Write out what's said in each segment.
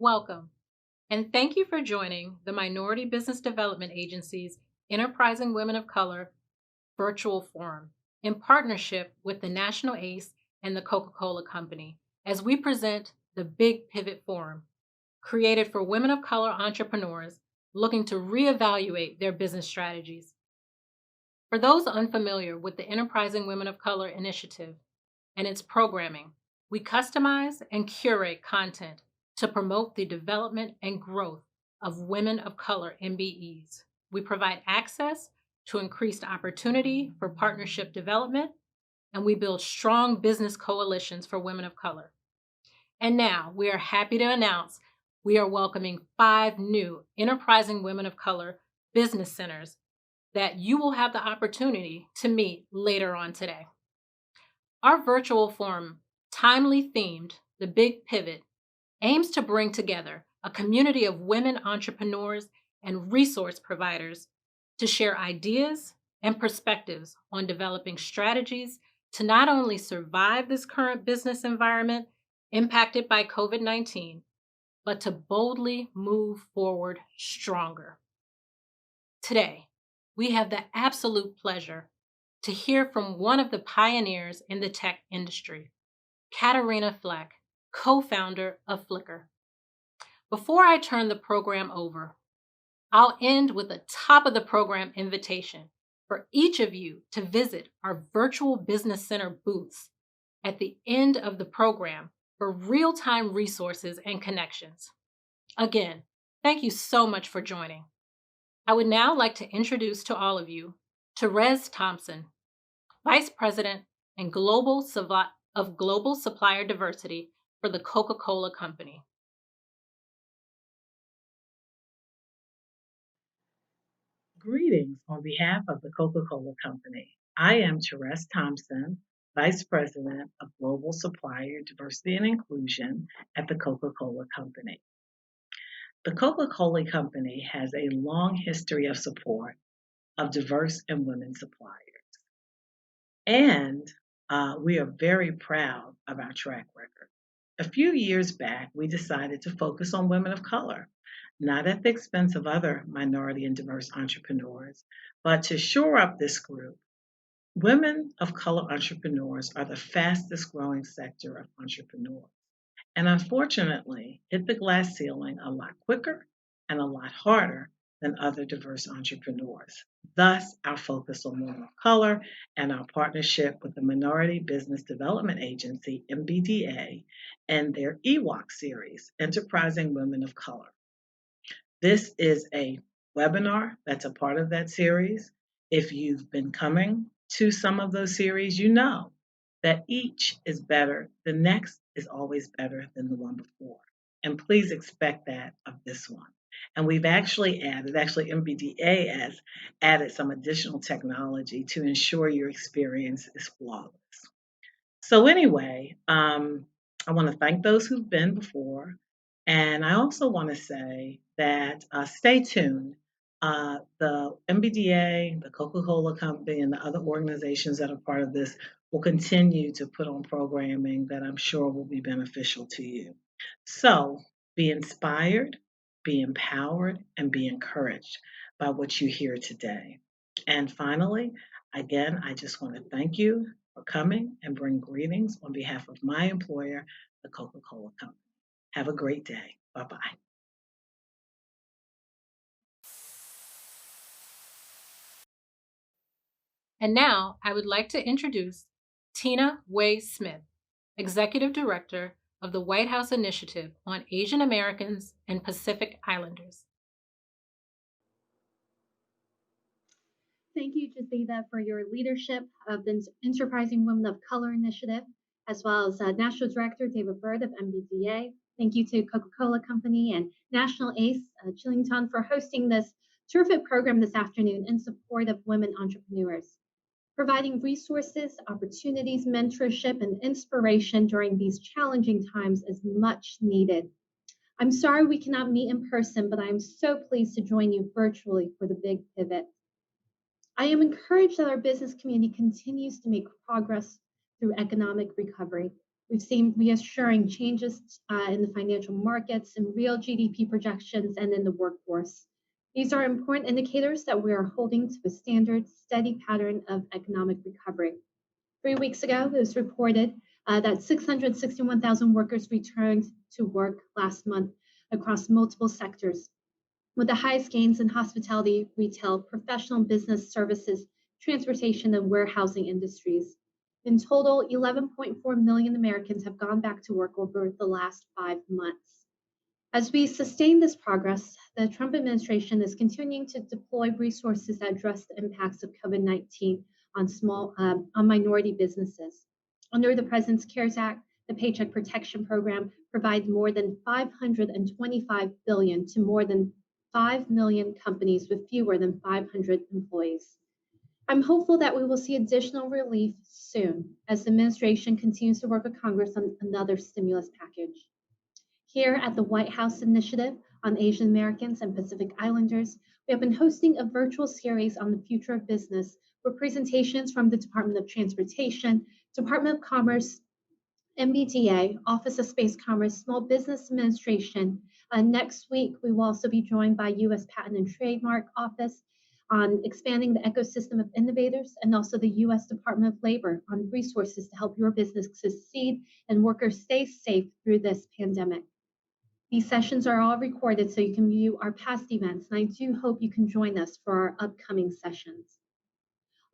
Welcome, and thank you for joining the Minority Business Development Agency's Enterprising Women of Color virtual forum in partnership with the National ACE and the Coca-Cola Company as we present the Big Pivot Forum, created for women of color entrepreneurs looking to reevaluate their business strategies. For those unfamiliar with the Enterprising Women of Color initiative and its programming, we customize and curate content to promote the development and growth of women of color MBEs. We provide access to increased opportunity for partnership development, and we build strong business coalitions for women of color. And now we are happy to announce we are welcoming 5 new Enterprising Women of Color business centers that you will have the opportunity to meet later on today. Our virtual forum, timely themed The Big Pivot, aims to bring together a community of women entrepreneurs and resource providers to share ideas and perspectives on developing strategies to not only survive this current business environment impacted by COVID-19, but to boldly move forward stronger. Today, we have the absolute pleasure to hear from one of the pioneers in the tech industry, Katarina Fleck, co-founder of Flickr. Before I turn the program over, I'll end with a top of the program invitation for each of you to visit our virtual business center booths at the end of the program for real-time resources and connections. Again, thank you so much for joining. I would now like to introduce to all of you Therese Thompson, Vice President and Global Supplier Diversity for the Coca-Cola Company. Greetings on behalf of the Coca-Cola Company. I am Therese Thompson, Vice President of Global Supplier Diversity and Inclusion at the Coca-Cola Company. The Coca-Cola Company has a long history of support of diverse and women suppliers. And we are very proud of our track record. A few years back, we decided to focus on women of color, not at the expense of other minority and diverse entrepreneurs, but to shore up this group. Women of color entrepreneurs are the fastest growing sector of entrepreneurs, and unfortunately hit the glass ceiling a lot quicker and a lot harder than other diverse entrepreneurs. Thus, our focus on women of color and our partnership with the Minority Business Development Agency, MBDA, and their Ewoc series, Enterprising Women of Color. This is a webinar that's a part of that series. If you've been coming to some of those series, you know that each is better. The next is always better than the one before. And please expect that of this one. And we've actually MBDA has added some additional technology to ensure your experience is flawless. So anyway, I want to thank those who've been before. And I also want to say that stay tuned. The MBDA, the Coca-Cola Company, and the other organizations that are part of this will continue to put on programming that I'm sure will be beneficial to you. So be inspired, be empowered, and be encouraged by what you hear today. And finally, again, I just want to thank you for coming and bring greetings on behalf of my employer, the Coca-Cola Company. Have a great day. Bye-bye. And now I would like to introduce Tina Way Smith, Executive Director of the White House Initiative on Asian Americans and Pacific Islanders. Thank you, Jazida, for your leadership of the Enterprising Women of Color Initiative, as well as National Director David Byrd of MBDA. Thank you to Coca-Cola Company and National ACE Chillington for hosting this terrific program this afternoon in support of women entrepreneurs. Providing resources, opportunities, mentorship, and inspiration during these challenging times is much needed. I'm sorry we cannot meet in person, but I am so pleased to join you virtually for the Big Pivot. I am encouraged that our business community continues to make progress through economic recovery. We've seen reassuring changes in the financial markets and real GDP projections and in the workforce. These are important indicators that we are holding to a standard, steady pattern of economic recovery. 3 weeks ago, it was reported that 661,000 workers returned to work last month across multiple sectors, with the highest gains in hospitality, retail, professional business services, transportation, and warehousing industries. In total, 11.4 million Americans have gone back to work over the last 5 months. As we sustain this progress, the Trump administration is continuing to deploy resources that address the impacts of COVID-19 on minority businesses. Under the President's CARES Act, the Paycheck Protection Program provides more than $525 billion to more than 5 million companies with fewer than 500 employees. I'm hopeful that we will see additional relief soon as the administration continues to work with Congress on another stimulus package. Here at the White House Initiative on Asian Americans and Pacific Islanders, we have been hosting a virtual series on the future of business with presentations from the Department of Transportation, Department of Commerce, MBDA, Office of Space Commerce, Small Business Administration. Next week, we will also be joined by U.S. Patent and Trademark Office on expanding the ecosystem of innovators, and also the U.S. Department of Labor on resources to help your business succeed and workers stay safe through this pandemic. These sessions are all recorded so you can view our past events, and I do hope you can join us for our upcoming sessions.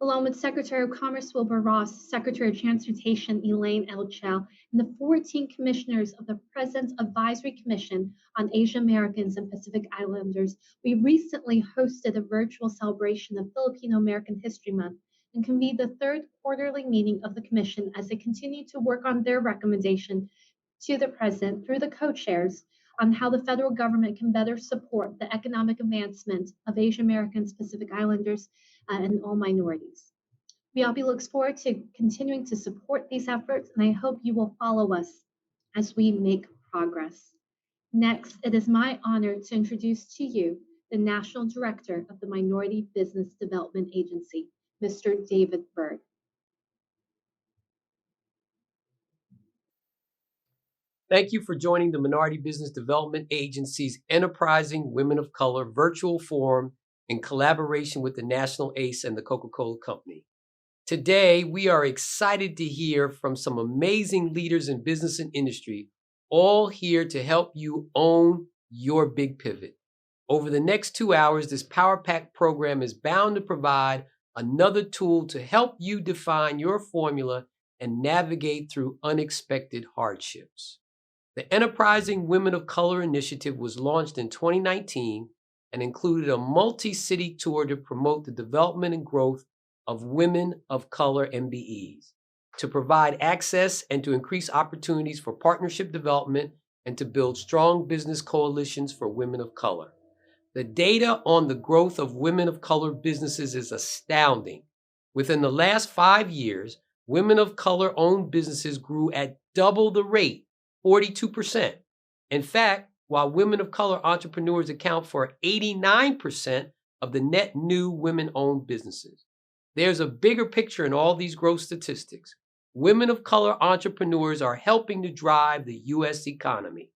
Along with Secretary of Commerce Wilbur Ross, Secretary of Transportation Elaine Elchel, and the 14 commissioners of the President's Advisory Commission on Asian Americans and Pacific Islanders, we recently hosted a virtual celebration of Filipino American History Month and convened the third quarterly meeting of the commission as they continue to work on their recommendation to the President through the co-chairs on how the federal government can better support the economic advancement of Asian Americans, Pacific Islanders, and all minorities. VLP looks forward to continuing to support these efforts, and I hope you will follow us as we make progress. Next, it is my honor to introduce to you the National Director of the Minority Business Development Agency, Mr. David Byrd. Thank you for joining the Minority Business Development Agency's Enterprising Women of Color virtual forum in collaboration with the National ACE and the Coca-Cola Company. Today, we are excited to hear from some amazing leaders in business and industry, all here to help you own your big pivot. Over the next 2 hours, this Power Pack program is bound to provide another tool to help you define your formula and navigate through unexpected hardships. The Enterprising Women of Color initiative was launched in 2019 and included a multi-city tour to promote the development and growth of women of color MBEs, to provide access and to increase opportunities for partnership development and to build strong business coalitions for women of color. The data on the growth of women of color businesses is astounding. Within the last 5 years, women of color-owned businesses grew at double the rate, 42%. In fact, while women of color entrepreneurs account for 89% of the net new women-owned businesses. There's a bigger picture in all these growth statistics. Women of color entrepreneurs are helping to drive the U.S. economy.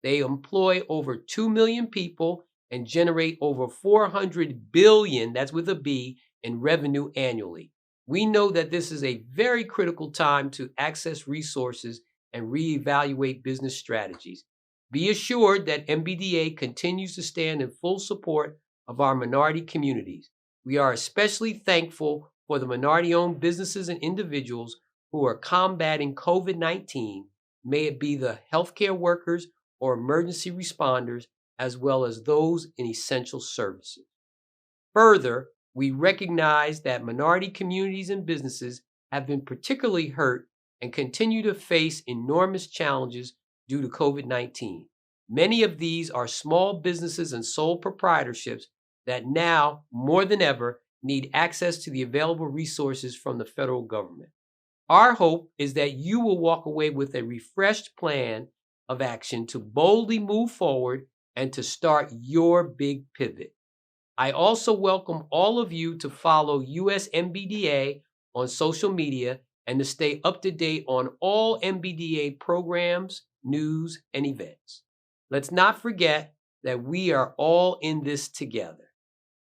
They employ over 2 million people and generate over $400 billion, that's with a B, in revenue annually. We know that this is a very critical time to access resources and reevaluate business strategies. Be assured that MBDA continues to stand in full support of our minority communities. We are especially thankful for the minority-owned businesses and individuals who are combating COVID-19, may it be the healthcare workers or emergency responders, as well as those in essential services. Further, we recognize that minority communities and businesses have been particularly hurt and continue to face enormous challenges due to COVID-19. Many of these are small businesses and sole proprietorships that now, more than ever, need access to the available resources from the federal government. Our hope is that you will walk away with a refreshed plan of action to boldly move forward and to start your big pivot. I also welcome all of you to follow US MBDA on social media and to stay up to date on all MBDA programs, news, and events. Let's not forget that we are all in this together.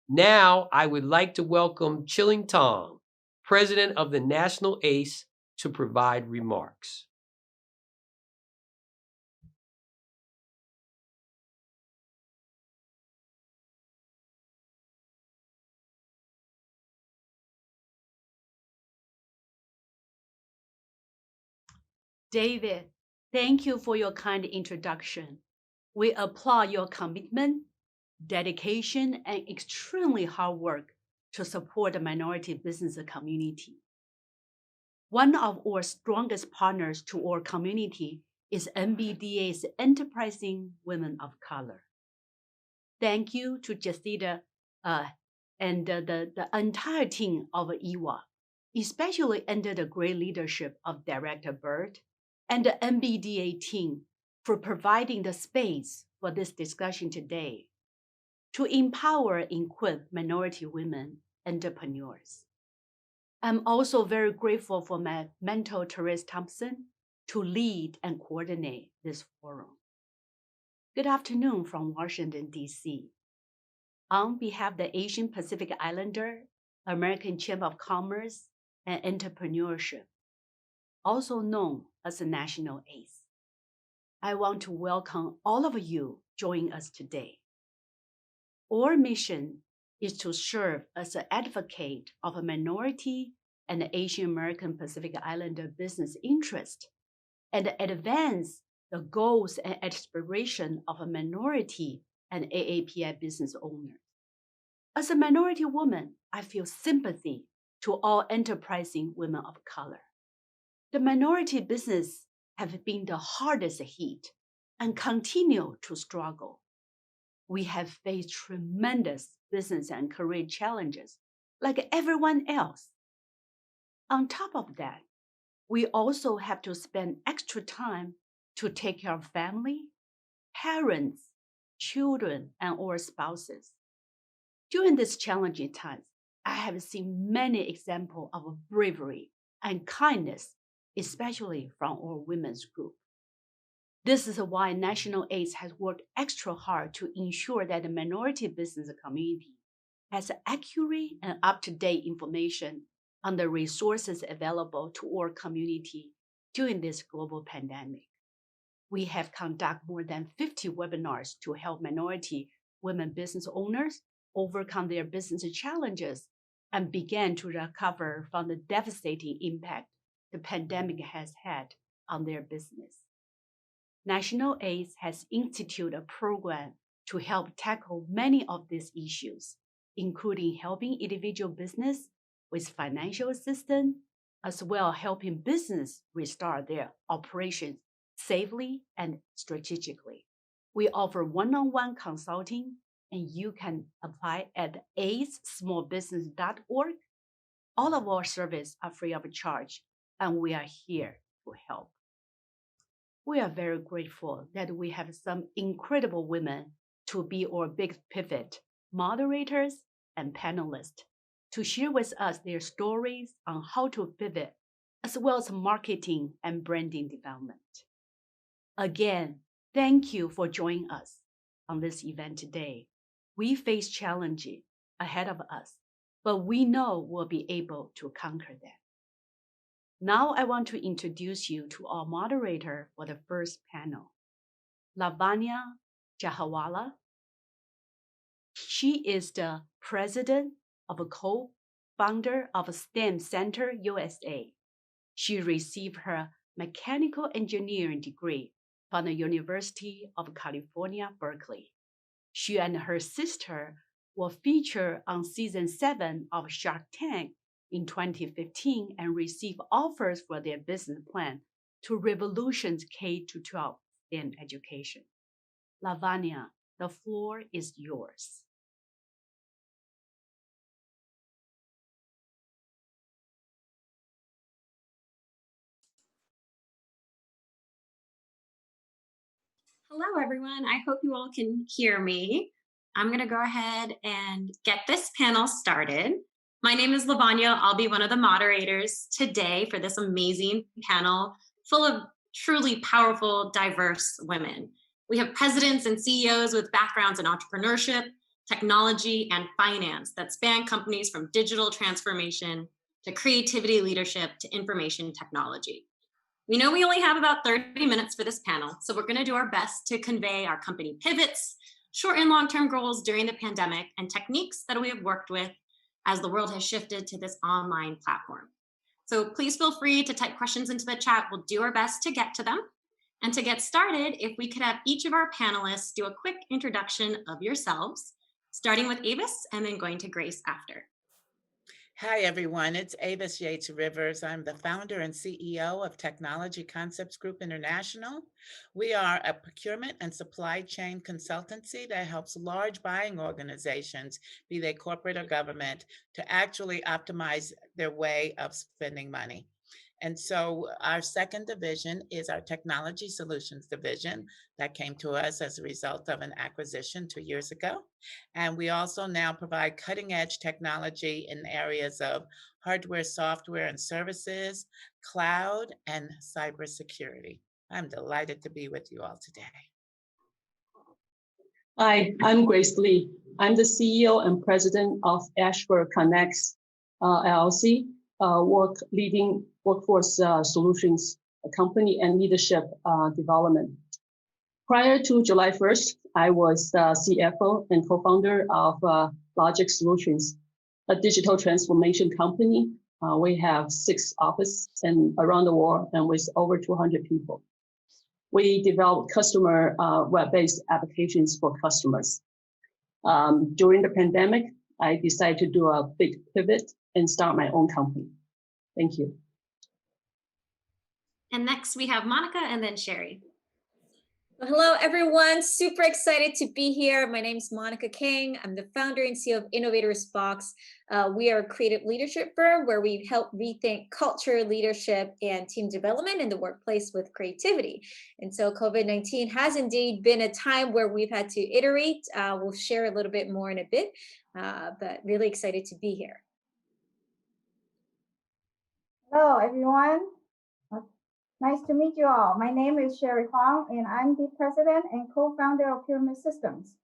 Now, I would like to welcome Chilling Tong, President of the National ACE, to provide remarks. David, thank you for your kind introduction. We applaud your commitment, dedication, and extremely hard work to support the minority business community. One of our strongest partners to our community is MBDA's Enterprising Women of Color. Thank you to Jacida and the entire team of Ewoc, especially under the great leadership of Director Byrd and the MBDA team for providing the space for this discussion today to empower and equip minority women entrepreneurs. I'm also very grateful for my mentor, Therese Thompson, to lead and coordinate this forum. Good afternoon from Washington, D.C. On behalf of the Asian Pacific Islander, American Chamber of Commerce and Entrepreneurship, also known as the National ACE, I want to welcome all of you joining us today. Our mission is to serve as an advocate of a minority and Asian American Pacific Islander business interest and advance the goals and aspirations of a minority and AAPI business owners. As a minority woman, I feel sympathy to all enterprising women of color. The minority business have been the hardest hit and continue to struggle. We have faced tremendous business and career challenges like everyone else. On top of that, we also have to spend extra time to take care of family, parents, children, and our spouses. During these challenging times, I have seen many examples of bravery and kindness, especially from our women's group. This is why National ACE has worked extra hard to ensure that the minority business community has accurate and up-to-date information on the resources available to our community during this global pandemic. We have conducted more than 50 webinars to help minority women business owners overcome their business challenges and begin to recover from the devastating impact the pandemic has had on their business. National ACE has instituted a program to help tackle many of these issues, including helping individual business with financial assistance, as well as helping business restart their operations safely and strategically. We offer one-on-one consulting, and you can apply at acesmallbusiness.org. All of our services are free of charge, and we are here to help. We are very grateful that we have some incredible women to be our big pivot moderators and panelists to share with us their stories on how to pivot, as well as marketing and branding development. Again, thank you for joining us on this event today. We face challenges ahead of us, but we know we'll be able to conquer them. Now I want to introduce you to our moderator for the first panel, Lavanya Jahawala. She is the president of a co-founder of STEM Center USA. She received her mechanical engineering degree from the University of California, Berkeley. She and her sister were featured on season 7 of Shark Tank in 2015 and received offers for their business plan to revolutionize K-12 STEM education. Lavanya, the floor is yours. Hello, everyone. I hope you all can hear me. I'm going to go ahead and get this panel started. My name is Lavanya. I'll be one of the moderators today for this amazing panel full of truly powerful, diverse women. We have presidents and CEOs with backgrounds in entrepreneurship, technology, and finance that span companies from digital transformation to creativity leadership to information technology. We know we only have about 30 minutes for this panel, so we're going to do our best to convey our company pivots, short and long-term goals during the pandemic, and techniques that we have worked with as the world has shifted to this online platform. So please feel free to type questions into the chat. We'll do our best to get to them. And to get started, if we could have each of our panelists do a quick introduction of yourselves, starting with Avis and then going to Grace after. Hi, everyone. It's Avis Yates Rivers. I'm the founder and CEO of Technology Concepts Group International. We are a procurement and supply chain consultancy that helps large buying organizations, be they corporate or government, to actually optimize their way of spending money. And so our second division is our Technology Solutions division that came to us as a result of an acquisition 2 years ago. And we also now provide cutting edge technology in areas of hardware, software, and services, cloud, and cybersecurity. I'm delighted to be with you all today. Hi, I'm Grace Lee. I'm the CEO and president of Ashford Connects LLC, leading workforce solutions company and leadership development. Prior to July 1st, I was the CFO and co-founder of Logic Solutions, a digital transformation company. We have 6 offices around the world and with over 200 people. We develop customer web-based applications for customers. During the pandemic, I decided to do a big pivot and start my own company. Thank you. And next we have Monica and then Sherry. Well, hello, everyone. Super excited to be here. My name is Monica King. I'm the founder and CEO of Innovators Box. We are a creative leadership firm where we help rethink culture, leadership, and team development in the workplace with creativity. And so COVID-19 has indeed been a time where we've had to iterate. We'll share a little bit more in a bit, but really excited to be here. Hello, everyone. Nice to meet you all. My name is Sherry Huang, and I'm the president and co-founder of Pyramid Systems.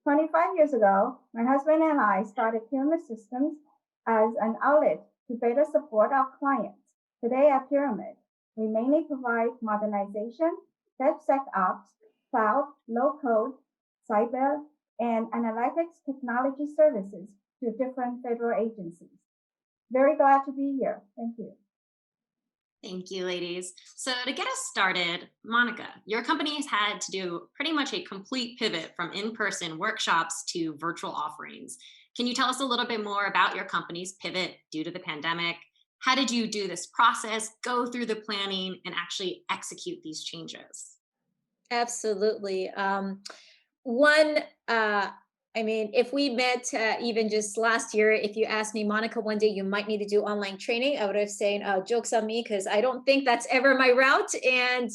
25 years ago, my husband and I started Pyramid Systems as an outlet to better support our clients. Today at Pyramid, we mainly provide modernization, DevSecOps, cloud, low-code, cyber, and analytics technology services to different federal agencies. Very glad to be here. Thank you. Thank you, ladies. So to get us started, Monica, your company has had to do pretty much a complete pivot from in-person workshops to virtual offerings. Can you tell us a little bit more about your company's pivot due to the pandemic? How did you do this process, go through the planning, and actually execute these changes? Absolutely. If we met even just last year, if you asked me, Monica, one day you might need to do online training, I would have said, joke's on me, because I don't think that's ever my route. And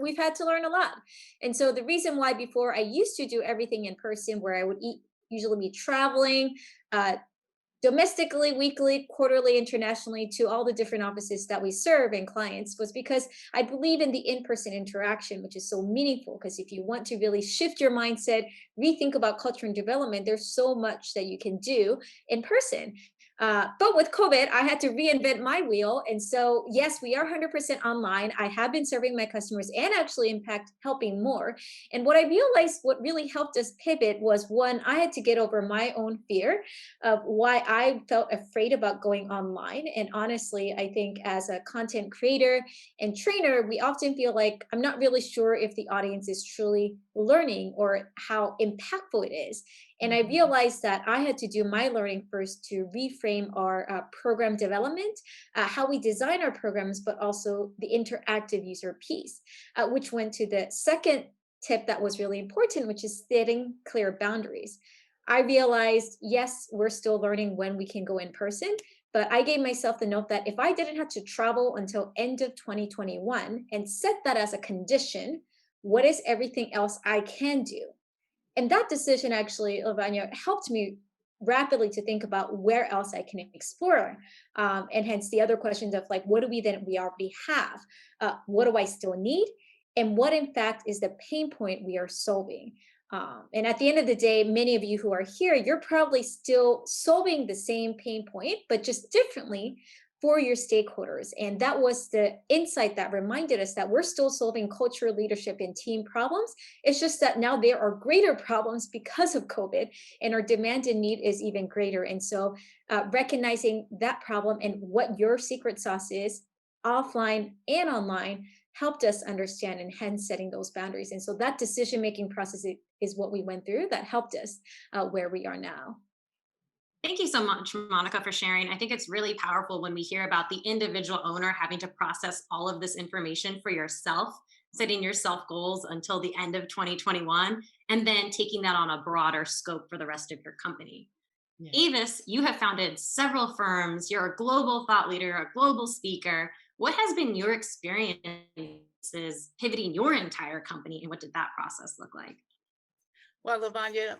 we've had to learn a lot. And so the reason why before I used to do everything in person, where I would usually be traveling domestically, weekly, quarterly, internationally to all the different offices that we serve and clients, was because I believe in the in-person interaction, which is so meaningful. Because if you want to really shift your mindset, rethink about culture and development, there's so much that you can do in person. But with COVID, I had to reinvent my wheel. And so, yes, we are 100% online. I have been serving my customers and actually helping more. And what I realized, what really helped us pivot was, one, I had to get over my own fear of why I felt afraid about going online. And honestly, I think as a content creator and trainer, we often feel like I'm not really sure if the audience is truly learning or how impactful it is. And I realized that I had to do my learning first to reframe our program development, how we design our programs, but also the interactive user piece, which went to the second tip that was really important, which is setting clear boundaries. I realized, yes, we're still learning when we can go in person, but I gave myself the note that if I didn't have to travel until end of 2021 and set that as a condition, what is everything else I can do? And that decision actually, Lavanya, helped me rapidly to think about where else I can explore. And hence the other questions of like, what do we already have? What do I still need? And what in fact is the pain point we are solving? And at the end of the day, many of you who are here, you're probably still solving the same pain point, but just differently for your stakeholders. And that was the insight that reminded us that we're still solving culture, leadership, and team problems. It's just that now there are greater problems because of COVID, and our demand and need is even greater. And so recognizing that problem and what your secret sauce is, offline and online, helped us understand and hence setting those boundaries. And so that decision-making process is what we went through that helped us where we are now. Thank you so much, Monica, for sharing. I think it's really powerful when we hear about the individual owner having to process all of this information for yourself, setting yourself goals until the end of 2021, and then taking that on a broader scope for the rest of your company. Yeah. Avis, you have founded several firms. You're a global thought leader, a global speaker. What has been your experiences pivoting your entire company, and what did that process look like? Well, Lavanya,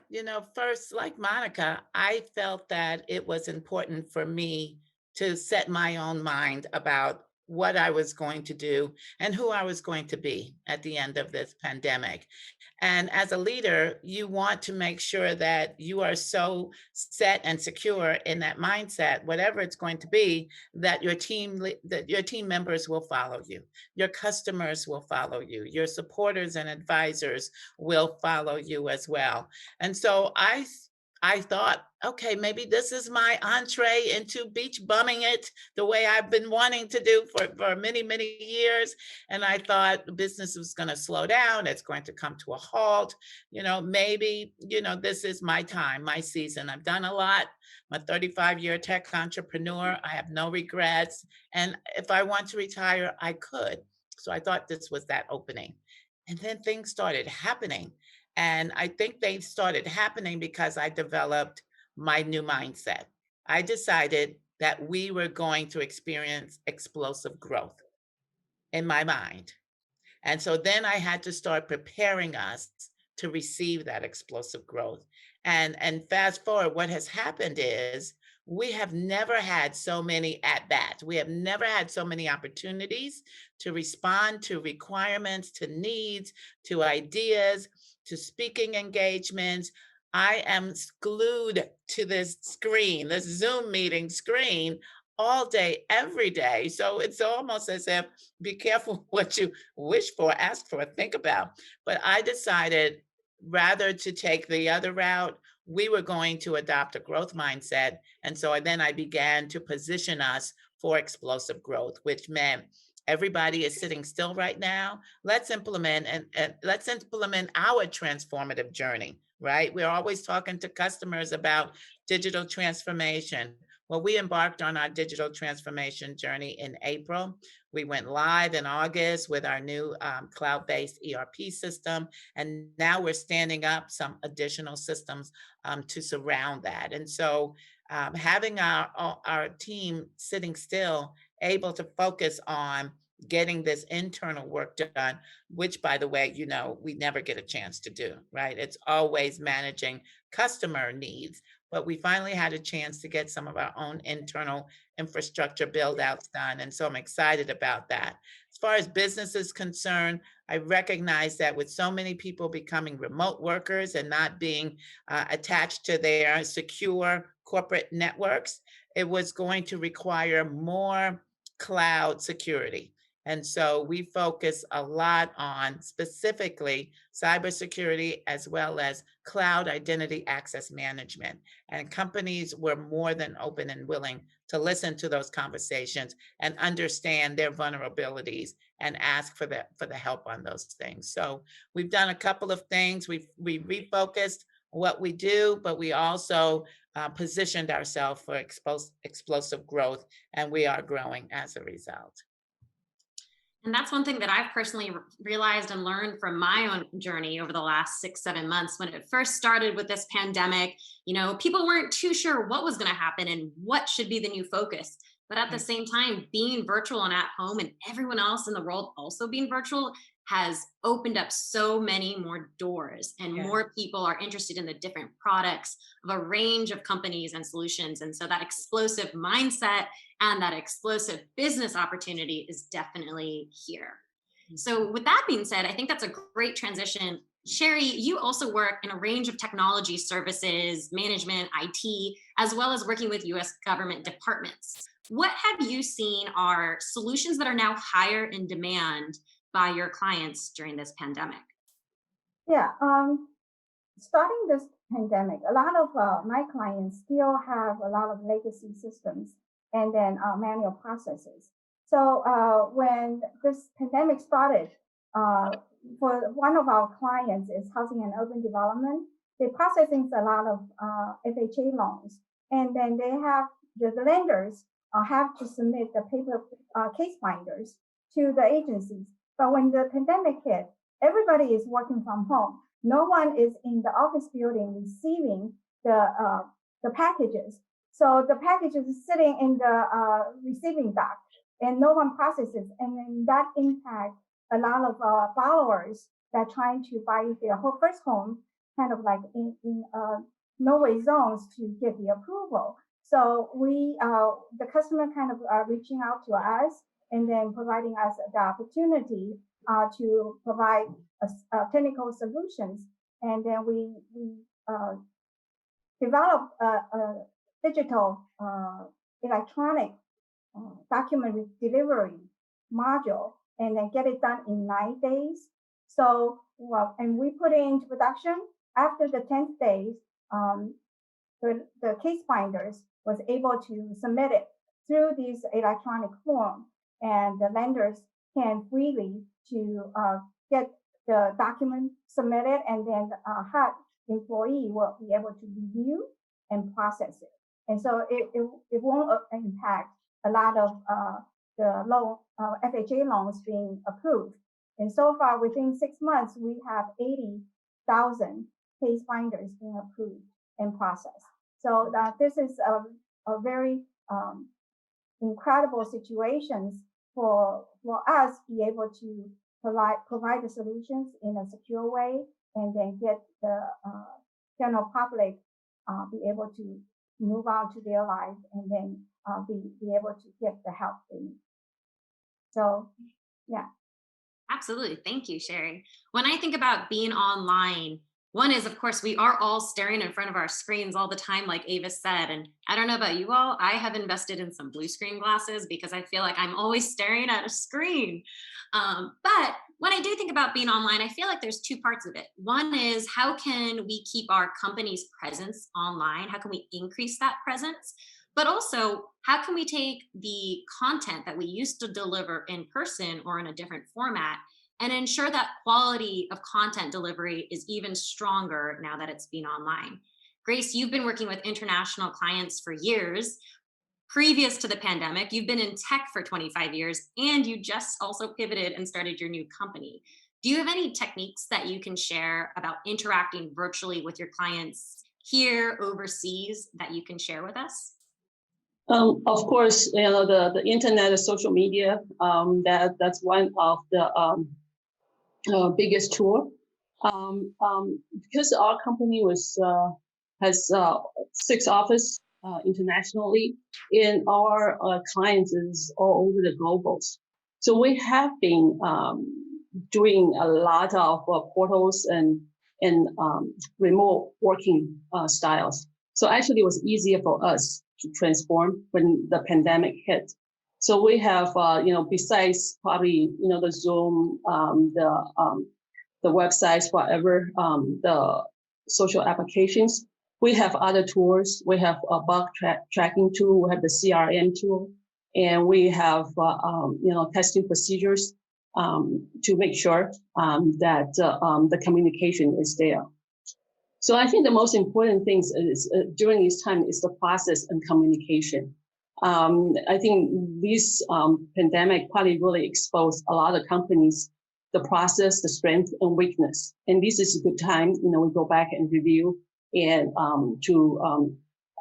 first, like Monica, I felt that it was important for me to set my own mind about what I was going to do and who I was going to be at the end of this pandemic. And as a leader, you want to make sure that you are so set and secure in that mindset, whatever it's going to be, that your team members will follow you, your customers will follow you, your supporters and advisors will follow you as well. And so I thought, okay, maybe this is my entree into beach bumming it the way I've been wanting to do for many, many years. And I thought the business was going to slow down. It's going to come to a halt. Maybe, this is my time, my season. I've done a lot. I'm a 35-year tech entrepreneur. I have no regrets. And if I want to retire, I could. So I thought this was that opening. And then things started happening. And I think they started happening because I developed my new mindset. I decided that we were going to experience explosive growth in my mind. And so then I had to start preparing us to receive that explosive growth. And fast forward, what has happened is we have never had so many at-bats. We have never had so many opportunities to respond to requirements, to needs, to ideas, to speaking engagements. I am glued to this screen, this Zoom meeting screen, all day, every day. So it's almost as if, be careful what you wish for, ask for, think about. But I decided rather to take the other route, we were going to adopt a growth mindset. And so then I began to position us for explosive growth, which meant everybody is sitting still right now. Let's implement and let's implement our transformative journey, right? We're always talking to customers about digital transformation. Well, we embarked on our digital transformation journey in April. We went live in August with our new cloud-based ERP system. And now we're standing up some additional systems to surround that. And so having our team sitting still, able to focus on getting this internal work done, which, by the way, we never get a chance to do, right? It's always managing customer needs. But we finally had a chance to get some of our own internal infrastructure build outs done. And so I'm excited about that. As far as business is concerned, I recognize that with so many people becoming remote workers and not being attached to their secure corporate networks, it was going to require more cloud security. And so we focus a lot on specifically cybersecurity as well as cloud identity access management. And companies were more than open and willing to listen to those conversations and understand their vulnerabilities and ask for the help on those things. So we've done a couple of things. We refocused what we do, but we also positioned ourselves for explosive growth, and we are growing as a result. And that's one thing that I've personally realized and learned from my own journey over the last 6-7 months. When it first started with this pandemic, people weren't too sure what was going to happen and what should be the new focus. But at the same time, being virtual and at home and everyone else in the world also being virtual, has opened up so many more doors, and Yes. more people are interested in the different products of a range of companies and solutions. And so that explosive mindset and that explosive business opportunity is definitely here. So with that being said, I think that's a great transition. Sherry, you also work in a range of technology services, management, IT, as well as working with US government departments. What have you seen are solutions that are now higher in demand by your clients during this pandemic? Yeah, starting this pandemic, a lot of my clients still have a lot of legacy systems and then manual processes. So when this pandemic started, for one of our clients is housing and urban development, they're processing a lot of FHA loans, and then they have the lenders have to submit the paper case binders to the agencies. But when the pandemic hit, everybody is working from home. No one is in the office building receiving the packages. So the packages is sitting in the receiving dock, and no one processes. And then that impacts a lot of borrowers that are trying to buy their first home, kind of like in no-way zones to get the approval. So the customer kind of reaching out to us and then providing us the opportunity to provide technical solutions. And then we developed a digital electronic document delivery module, and then get it done in 9 days. So, and we put it into production. After the 10th day, the case binders was able to submit it through these electronic form, and the lenders can freely to get the document submitted, and then HUD employee will be able to review and process it. And so it won't impact a lot of the loan FHA loans being approved. And so far, within 6 months, we have 80,000 case binders being approved and processed. So this is a very incredible situations for us be able to provide the solutions in a secure way, and then get the general public be able to move on to their life, and then be able to get the help they need. So, yeah. Absolutely. Thank you, Sherry. When I think about being online, one is, of course, we are all staring in front of our screens all the time, like Avis said. And I don't know about you all, I have invested in some blue screen glasses because I feel like I'm always staring at a screen. But when I do think about being online, I feel like there's two parts of it. One is, how can we keep our company's presence online? How can we increase that presence? But also, how can we take the content that we used to deliver in person or in a different format and ensure that quality of content delivery is even stronger now that it's been online? Grace, you've been working with international clients for years. Previous to the pandemic, you've been in tech for 25 years, and you just also pivoted and started your new company. Do you have any techniques that you can share about interacting virtually with your clients here, overseas, that you can share with us? Of course, the internet and social media, that's one of the biggest tool. Because our company has 6 offices internationally, and our clients is all over the globals. So we have been doing a lot of portals and remote working styles. So actually, it was easier for us to transform when the pandemic hit. So we have, besides probably, the Zoom, the websites, whatever, the social applications, we have other tools. We have a bug tracking tool. We have the CRM tool, and we have, testing procedures to make sure that the communication is there. So I think the most important things is during this time is the process and communication. I think this pandemic probably really exposed a lot of companies, the process, the strength and weakness. And this is a good time, we go back and review and to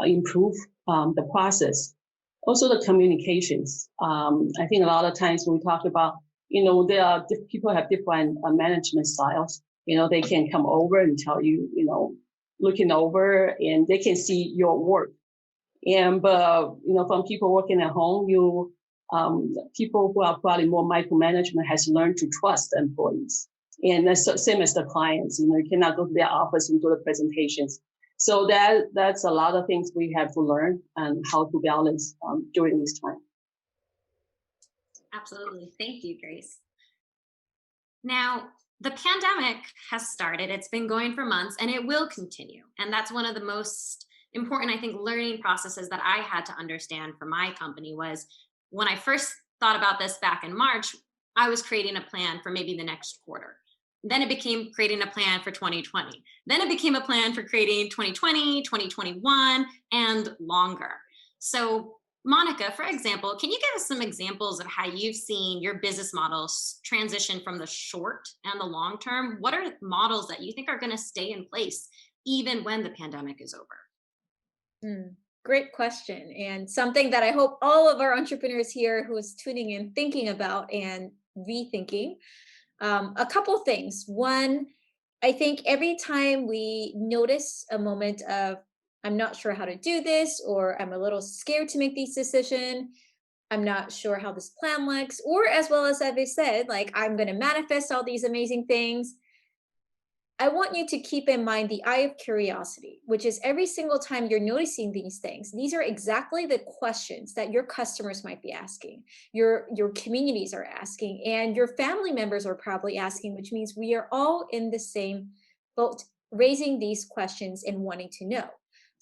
improve the process. Also the communications. I think a lot of times when we talk about there are people have different management styles. They can come over and tell you, looking over, and they can see your work. And from people working at home, people who are probably more micromanagement has learned to trust employees. And that's the same as the clients. You cannot go to their office and do the presentations. So that's a lot of things we have to learn and how to balance during this time. Absolutely. Thank you, Grace. Now, the pandemic has started. It's been going for months and it will continue. And that's one of the most important, I think, learning processes that I had to understand for my company was when I first thought about this back in March, I was creating a plan for maybe the next quarter. Then it became creating a plan for 2020. Then it became a plan for creating 2020, 2021, and longer. So Monica, for example, can you give us some examples of how you've seen your business models transition from the short and the long term? What are models that you think are going to stay in place even when the pandemic is over? Great question. And something that I hope all of our entrepreneurs here who is tuning in thinking about and rethinking. A couple things. One, I think every time we notice a moment of, I'm not sure how to do this, or I'm a little scared to make this decision, I'm not sure how this plan looks, or as well as I said, like I'm going to manifest all these amazing things. I want you to keep in mind the eye of curiosity, which is every single time you're noticing these things, these are exactly the questions that your customers might be asking, your communities are asking, and your family members are probably asking, which means we are all in the same boat, raising these questions and wanting to know.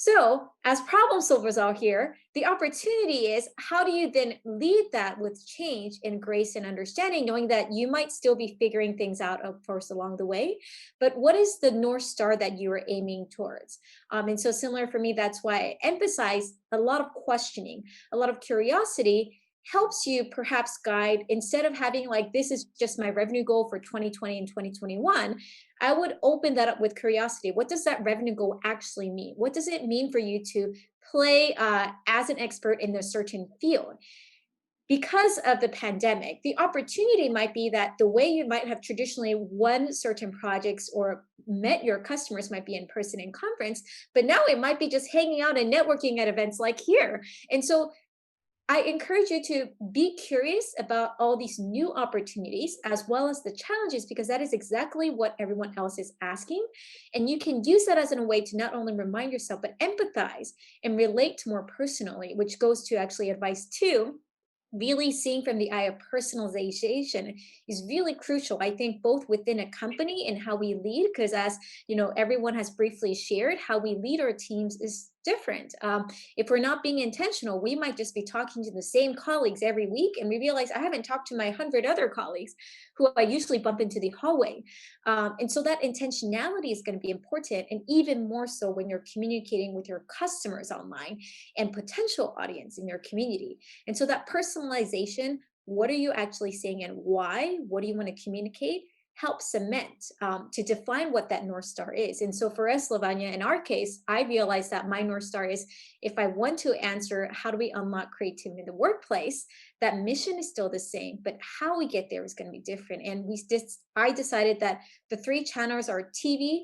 So as problem solvers out here, the opportunity is how do you then lead that with change and grace and understanding, knowing that you might still be figuring things out, of course, along the way, but what is the North Star that you are aiming towards? And so similar for me, that's why I emphasize a lot of questioning, a lot of curiosity helps you perhaps guide, instead of having like, this is just my revenue goal for 2020 and 2021, I would open that up with curiosity. What does that revenue goal actually mean? What does it mean for you to play as an expert in a certain field? Because of the pandemic, the opportunity might be that the way you might have traditionally won certain projects or met your customers might be in person in conference, but now it might be just hanging out and networking at events like here. And so I encourage you to be curious about all these new opportunities as well as the challenges, because that is exactly what everyone else is asking. And you can use that as a way to not only remind yourself, but empathize and relate more personally, which goes to actually advice 2. Really seeing from the eye of personalization is really crucial, I think, both within a company and how we lead, because as you know, everyone has briefly shared, how we lead our teams is different. If we're not being intentional, we might just be talking to the same colleagues every week, and we realize I haven't talked to my 100 other colleagues who I usually bump into the hallway. And so that intentionality is going to be important, and even more so when you're communicating with your customers online and potential audience in your community. And so that personalization, what are you actually saying and why? What do you want to communicate? Help cement to define what that North Star is. And so for us, Lavanya, in our case, I realized that my North Star is, if I want to answer how do we unlock creativity in the workplace, that mission is still the same, but how we get there is going to be different. And I decided that the 3 channels are TV,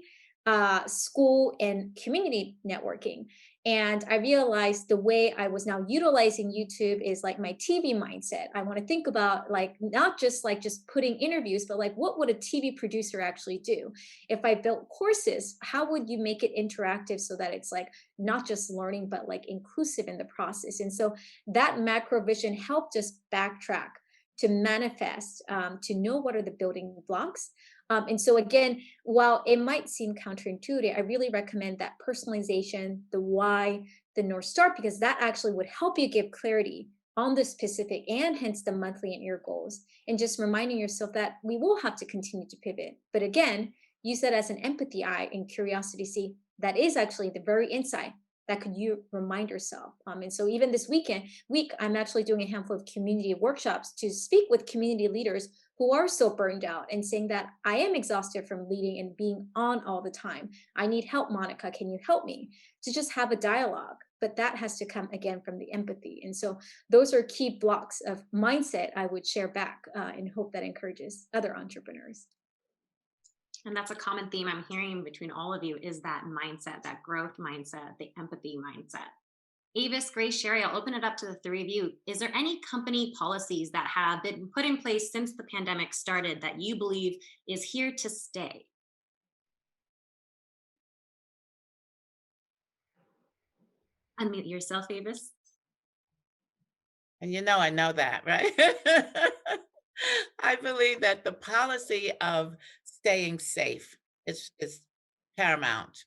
school, and community networking. And I realized the way I was now utilizing YouTube is like my TV mindset. I want to think about like, not just like just putting interviews, but like, what would a TV producer actually do? If I built courses, how would you make it interactive so that it's like not just learning, but like inclusive in the process? And so that macro vision helped us backtrack to manifest, to know what are the building blocks. And so again, while it might seem counterintuitive, I really recommend that personalization, the why, the North Star, because that actually would help you give clarity on the specific and hence the monthly and year goals. And just reminding yourself that we will have to continue to pivot. But again, use that as an empathy eye and curiosity. See, that is actually the very insight that could you remind yourself. And so even this week, I'm actually doing a handful of community workshops to speak with community leaders who are so burned out and saying that I am exhausted from leading and being on all the time. I need help, Monica. Can you help me? To just have a dialogue. but that has to come again from the empathy. And so those are key blocks of mindset I would share back and hope that encourages other entrepreneurs. And that's a common theme I'm hearing between all of you is that mindset, that growth mindset, the empathy mindset. Avis, Grace, Sherry, I'll open it up to the three of you. Is there any company policies that have been put in place since the pandemic started that you believe is here to stay? Unmute yourself, Avis. And I know that, right? I believe that the policy of staying safe is paramount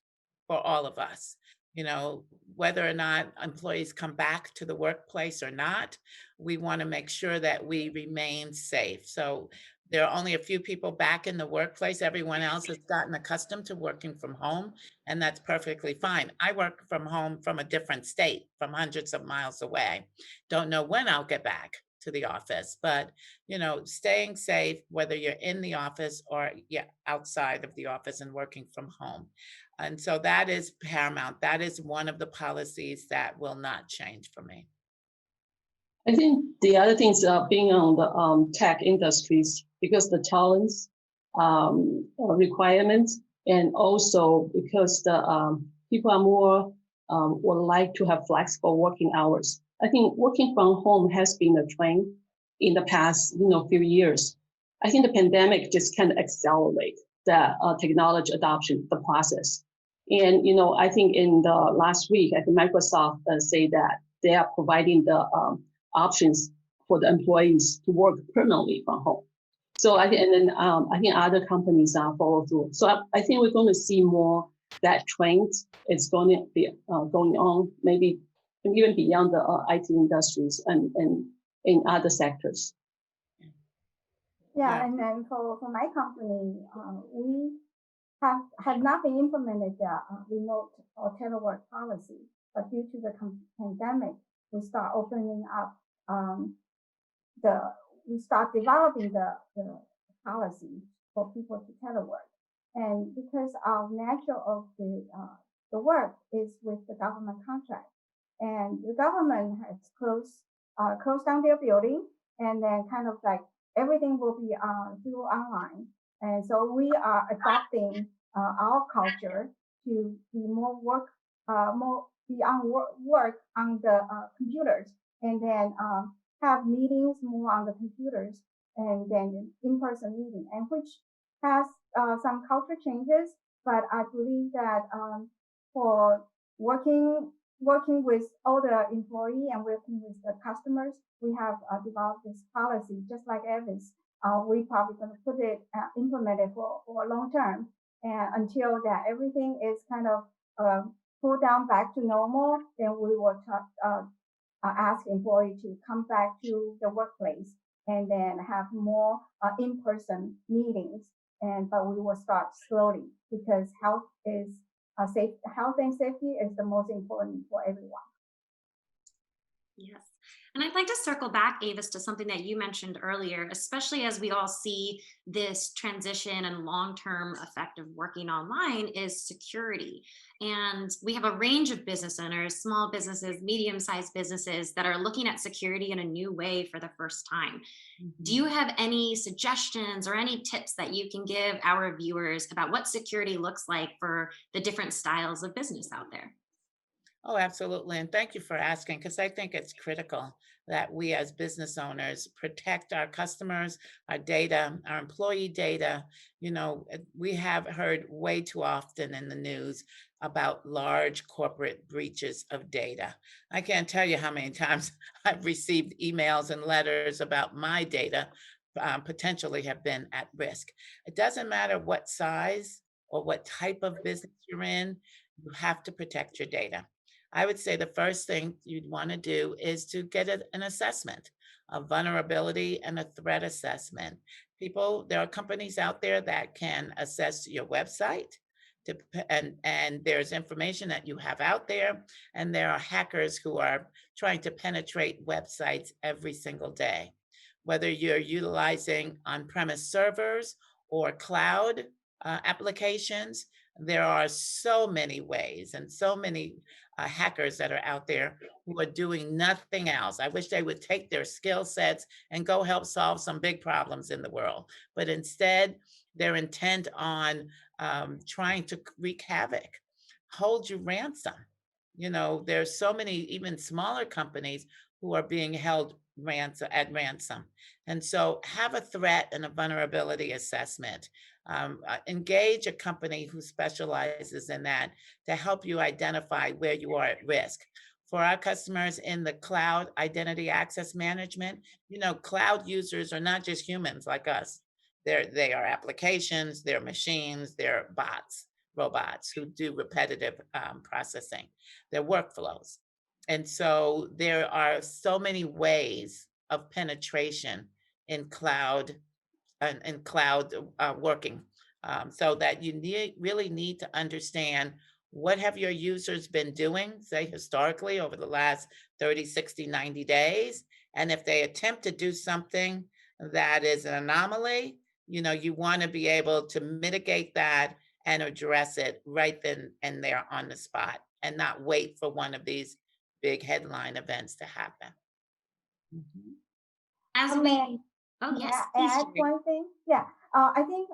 for all of us. Whether or not employees come back to the workplace or not, we want to make sure that we remain safe. So there are only a few people back in the workplace. Everyone else has gotten accustomed to working from home, and that's perfectly fine. I work from home from a different state, from hundreds of miles away. Don't know when I'll get back to the office, but staying safe, whether you're in the office or outside of the office and working from home. And so that is paramount. That is one of the policies that will not change for me. I think the other things being on the tech industries, because the talents requirements, and also because the people are more would like to have flexible working hours. I think working from home has been a trend in the past few years. I think the pandemic just kind of accelerate the technology adoption, the process. And I think in the last week, I think Microsoft say that they are providing the options for the employees to work permanently from home. So I think other companies are follow through. So I think we're going to see more that trend. It's going to be going on maybe even beyond the IT industries and in other sectors. Yeah, and then for my company, we have not been implemented the remote or telework policy, but due to the pandemic, we start opening up we start developing the policy for people to telework. And because our nature of the work is with the government contract, and the government has closed down their building, and then kind of like everything will be through online. And so we are adopting our culture to be more work on the computers, and then have meetings more on the computers, and then in-person meeting, and which has some culture changes. But I believe that for working with all the employee and working with the customers, we have developed this policy, just like Evis. We probably going to put it implemented for a long term, and until that everything is kind of pulled down back to normal, then we will ask employees to come back to the workplace and then have more in-person meetings. But we will start slowly, because health and safety is the most important for everyone. Yes. And I'd like to circle back, Avis, to something that you mentioned earlier, especially as we all see this transition and long-term effect of working online, is security. And we have a range of business owners, small businesses, medium-sized businesses that are looking at security in a new way for the first time. Mm-hmm. Do you have any suggestions or any tips that you can give our viewers about what security looks like for the different styles of business out there? Oh, absolutely. And thank you for asking, because I think it's critical that we as business owners protect our customers, our data, our employee data. We have heard way too often in the news about large corporate breaches of data. I can't tell you how many times I've received emails and letters about my data potentially have been at risk. It doesn't matter what size or what type of business you're in, you have to protect your data. I would say the first thing you'd want to do is to get an assessment, a vulnerability and a threat assessment. There are companies out there that can assess your website, and there's information that you have out there, and there are hackers who are trying to penetrate websites every single day. Whether you're utilizing on-premise servers or cloud applications, There are so many ways and so many hackers that are out there who are doing nothing else. I wish they would take their skill sets and go help solve some big problems in the world. But instead, they're intent on trying to wreak havoc, hold you ransom. You know, there's so many even smaller companies who are being held at ransom. And so have a threat and a vulnerability assessment. Engage a company who specializes in that to help you identify where you are at risk. For our customers in the cloud identity access management, you know, cloud users are not just humans like us. They are applications, they're machines, they're bots, robots who do repetitive processing, their workflows. And so there are so many ways of penetration in cloud and cloud working, so that you really need to understand what have your users been doing, say historically over the last 30, 60, 90 days. And if they attempt to do something that is an anomaly, you know, you want to be able to mitigate that and address it right then and there on the spot and not wait for one of these big headline events to happen. Mhm. As May we, oh may yes, I please, add Sherry. one thing? Yeah, I think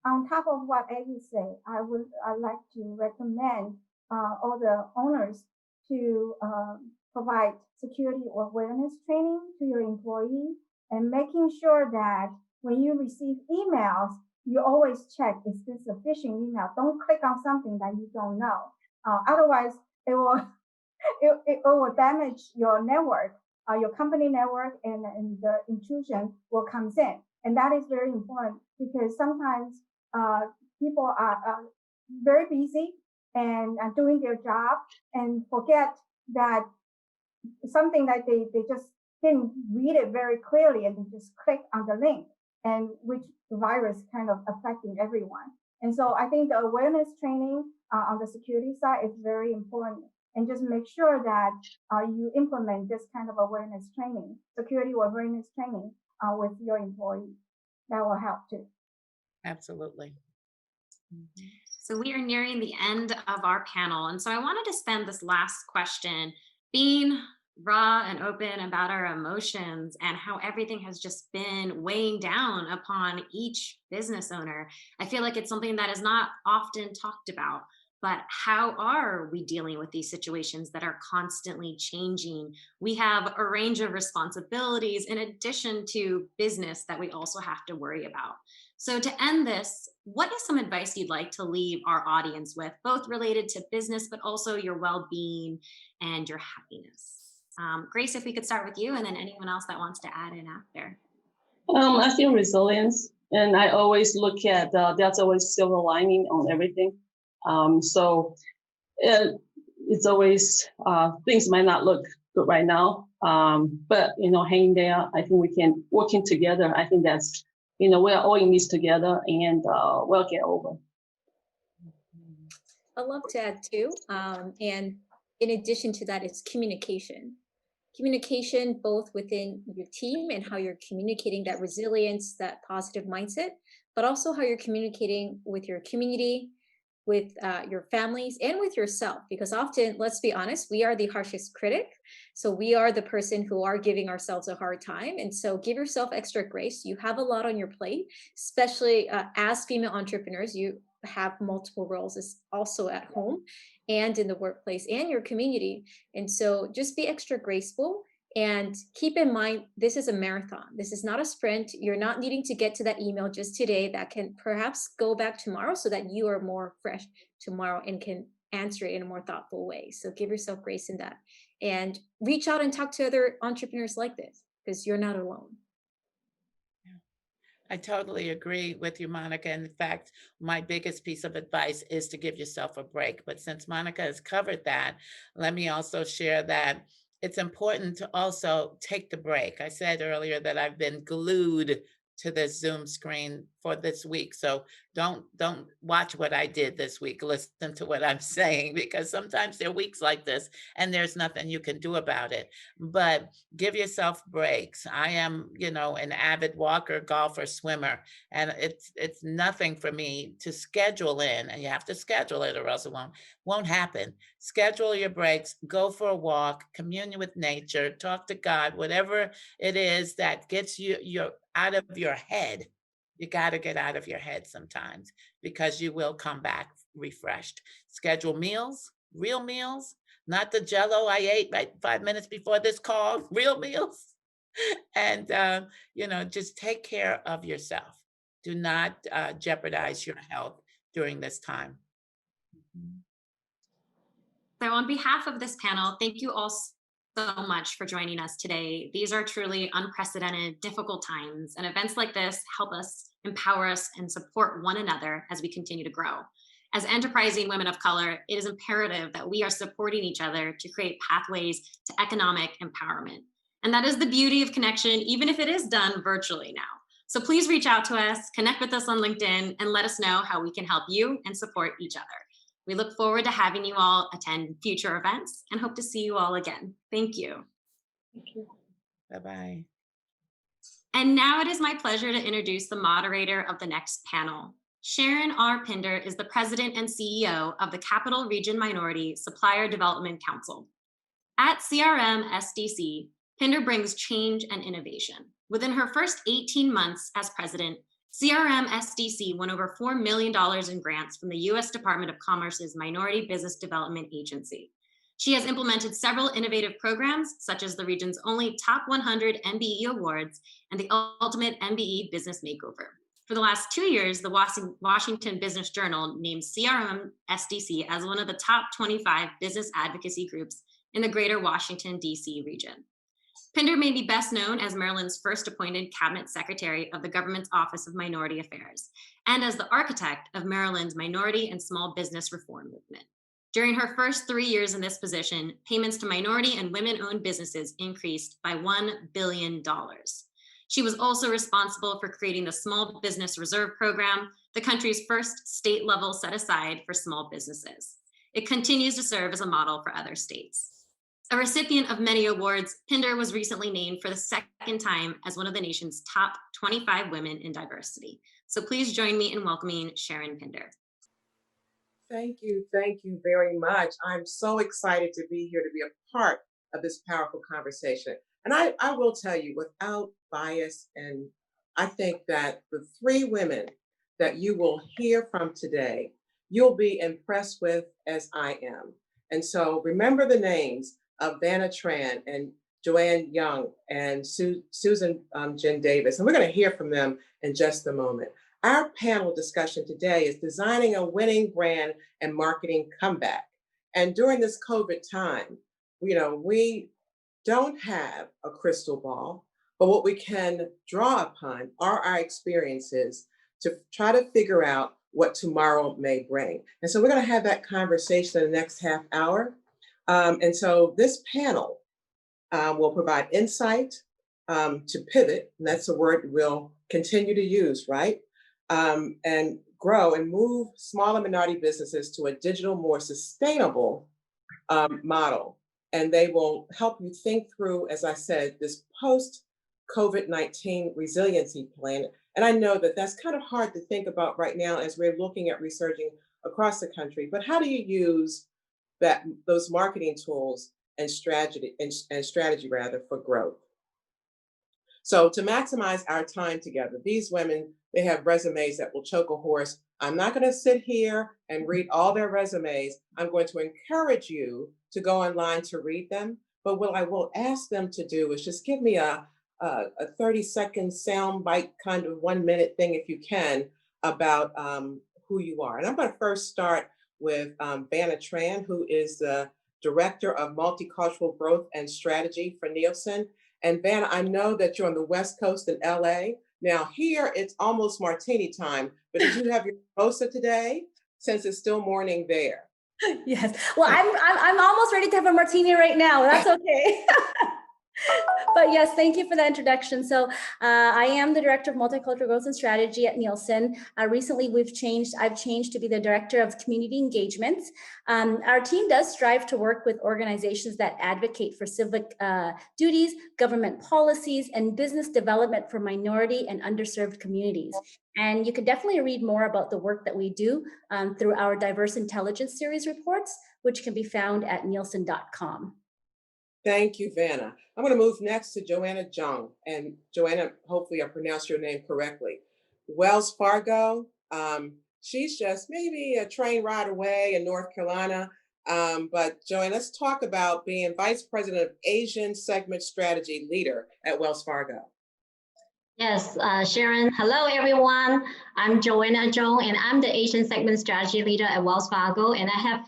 on top of what Aggie said, I'd like to recommend all the owners to provide security awareness training to your employee and making sure that when you receive emails, you always check, is this a phishing email? Don't click on something that you don't know. Otherwise, it will it will damage your network, your company network, and the intrusion will comes in. And that is very important because sometimes people are very busy and doing their job and forget that something that they just didn't read it very clearly and they just click on the link, and which the virus kind of affecting everyone. And so I think the awareness training on the security side is very important, and just make sure that you implement this kind of awareness training, security awareness training with your employees. That will help too. Absolutely. Mhm. So we are nearing the end of our panel. And so I wanted to spend this last question being raw and open about our emotions and how everything has just been weighing down upon each business owner. I feel like it's something that is not often talked about. But how are we dealing with these situations that are constantly changing? We have a range of responsibilities in addition to business that we also have to worry about. So, to end this, what is some advice you'd like to leave our audience with, both related to business, but also your well being and your happiness? Grace, if we could start with you, and then anyone else that wants to add in after. I feel resilience, and I always look at there's always silver lining on everything. So it's always things might not look good right now, but you know, hanging there. I think we can working together. I think that's, you know, we're all in this together, and we'll get over. I'd love to add too. And in addition to that, it's communication. Communication both within your team and how you're communicating that resilience, that positive mindset, but also how you're communicating with your community, with your families, and with yourself. Because often, let's be honest, we are the harshest critic. So we are the person who are giving ourselves a hard time. And so give yourself extra grace. You have a lot on your plate, especially as female entrepreneurs. You have multiple roles also at home and in the workplace and your community. And so just be extra graceful and keep in mind, this is a marathon. This is not a sprint. You're not needing to get to that email just today. That can perhaps go back tomorrow so that you are more fresh tomorrow and can answer it in a more thoughtful way. So give yourself grace in that and reach out and talk to other entrepreneurs like this because you're not alone. I totally agree with you, Monica. In fact, my biggest piece of advice is to give yourself a break. But since Monica has covered that, let me also share that it's important to also take the break. I said earlier that I've been glued to the Zoom screen for this week. So don't watch what I did this week. Listen to what I'm saying, because sometimes there are weeks like this and there's nothing you can do about it. But give yourself breaks. I am, an avid walker, golfer, swimmer, and it's nothing for me to schedule in, and you have to schedule it or else it won't happen. Schedule your breaks, go for a walk, communion with nature, talk to God, whatever it is that gets you out of your head. You got to get out of your head sometimes, because you will come back refreshed. Schedule meals, real meals, not the Jell-O I ate right 5 minutes before this call, real meals. And, just take care of yourself. Do not jeopardize your health during this time. So on behalf of this panel, thank you all so much for joining us today. These are truly unprecedented, difficult times, and events like this help us, empower us, and support one another as we continue to grow. As enterprising women of color, it is imperative that we are supporting each other to create pathways to economic empowerment. And that is the beauty of connection, even if it is done virtually now. So please reach out to us, connect with us on LinkedIn, and let us know how we can help you and support each other. We look forward to having you all attend future events and hope to see you all again. Thank you. Thank you. Bye-bye. And now it is my pleasure to introduce the moderator of the next panel. Sharon R. Pinder is the president and CEO of the Capital Region Minority Supplier Development Council. At CRM SDC, Pinder brings change and innovation. Within her first 18 months as president, CRM SDC won over $4 million in grants from the U.S. Department of Commerce's Minority Business Development Agency. She has implemented several innovative programs, such as the region's only top 100 MBE awards and the ultimate MBE business makeover. For the last 2 years, the Washington Business Journal named CRM SDC as one of the top 25 business advocacy groups in the greater Washington, D.C. region. Pinder may be best known as Maryland's first appointed cabinet secretary of the government's Office of Minority Affairs, and as the architect of Maryland's minority and small business reform movement. During her first 3 years in this position, payments to minority and women-owned businesses increased by $1 billion. She was also responsible for creating the Small Business Reserve Program, the country's first state-level set-aside for small businesses. It continues to serve as a model for other states. A recipient of many awards, Pinder was recently named for the second time as one of the nation's top 25 women in diversity. So please join me in welcoming Sharon Pinder. Thank you very much. I'm so excited to be here, to be a part of this powerful conversation. And I will tell you, without bias, and I think that the three women that you will hear from today, you'll be impressed with as I am. And so remember the names of Vanna Tran and Joanne Young and Susan Jen Davis. And we're going to hear from them in just a moment. Our panel discussion today is designing a winning brand and marketing comeback. And during this COVID time, we don't have a crystal ball, but what we can draw upon are our experiences to try to figure out what tomorrow may bring. And so we're going to have that conversation in the next half hour. And so this panel will provide insight to pivot, and that's a word we'll continue to use, right? And grow and move smaller minority businesses to a digital, more sustainable model. And they will help you think through, as I said, this post-COVID-19 resiliency plan. And I know that that's kind of hard to think about right now as we're looking at resurging across the country. But how do you use those marketing tools and strategy for growth? So to maximize our time together, these women, they have resumes that will choke a horse. I'm not going to sit here and read all their resumes. I'm going to encourage you to go online to read them. But what I will ask them to do is just give me a 30-second sound bite, kind of 1 minute thing, if you can, about who you are. And I'm going to first start with Vanna Tran, who is the Director of Multicultural Growth and Strategy for Nielsen. And Vanna, I know that you're on the West Coast in LA. Now here it's almost martini time, but did you have your mimosa today, since it's still morning there? Yes. Well, I'm almost ready to have a martini right now. That's okay. But yes, thank you for that introduction. So I am the Director of Multicultural Growth and Strategy at Nielsen. Recently, I've changed to be the Director of Community Engagement. Our team does strive to work with organizations that advocate for civic duties, government policies, and business development for minority and underserved communities. And you can definitely read more about the work that we do through our Diverse Intelligence Series reports, which can be found at nielsen.com. Thank you, Vanna. I'm going to move next to Joanna Jung. And Joanna, hopefully I pronounced your name correctly. Wells Fargo. She's just maybe a train ride away in North Carolina. But Joanna, let's talk about being Vice President of Asian Segment Strategy Leader at Wells Fargo. Yes, Sharon. Hello, everyone. I'm Joanna Jung, and I'm the Asian Segment Strategy Leader at Wells Fargo. And I have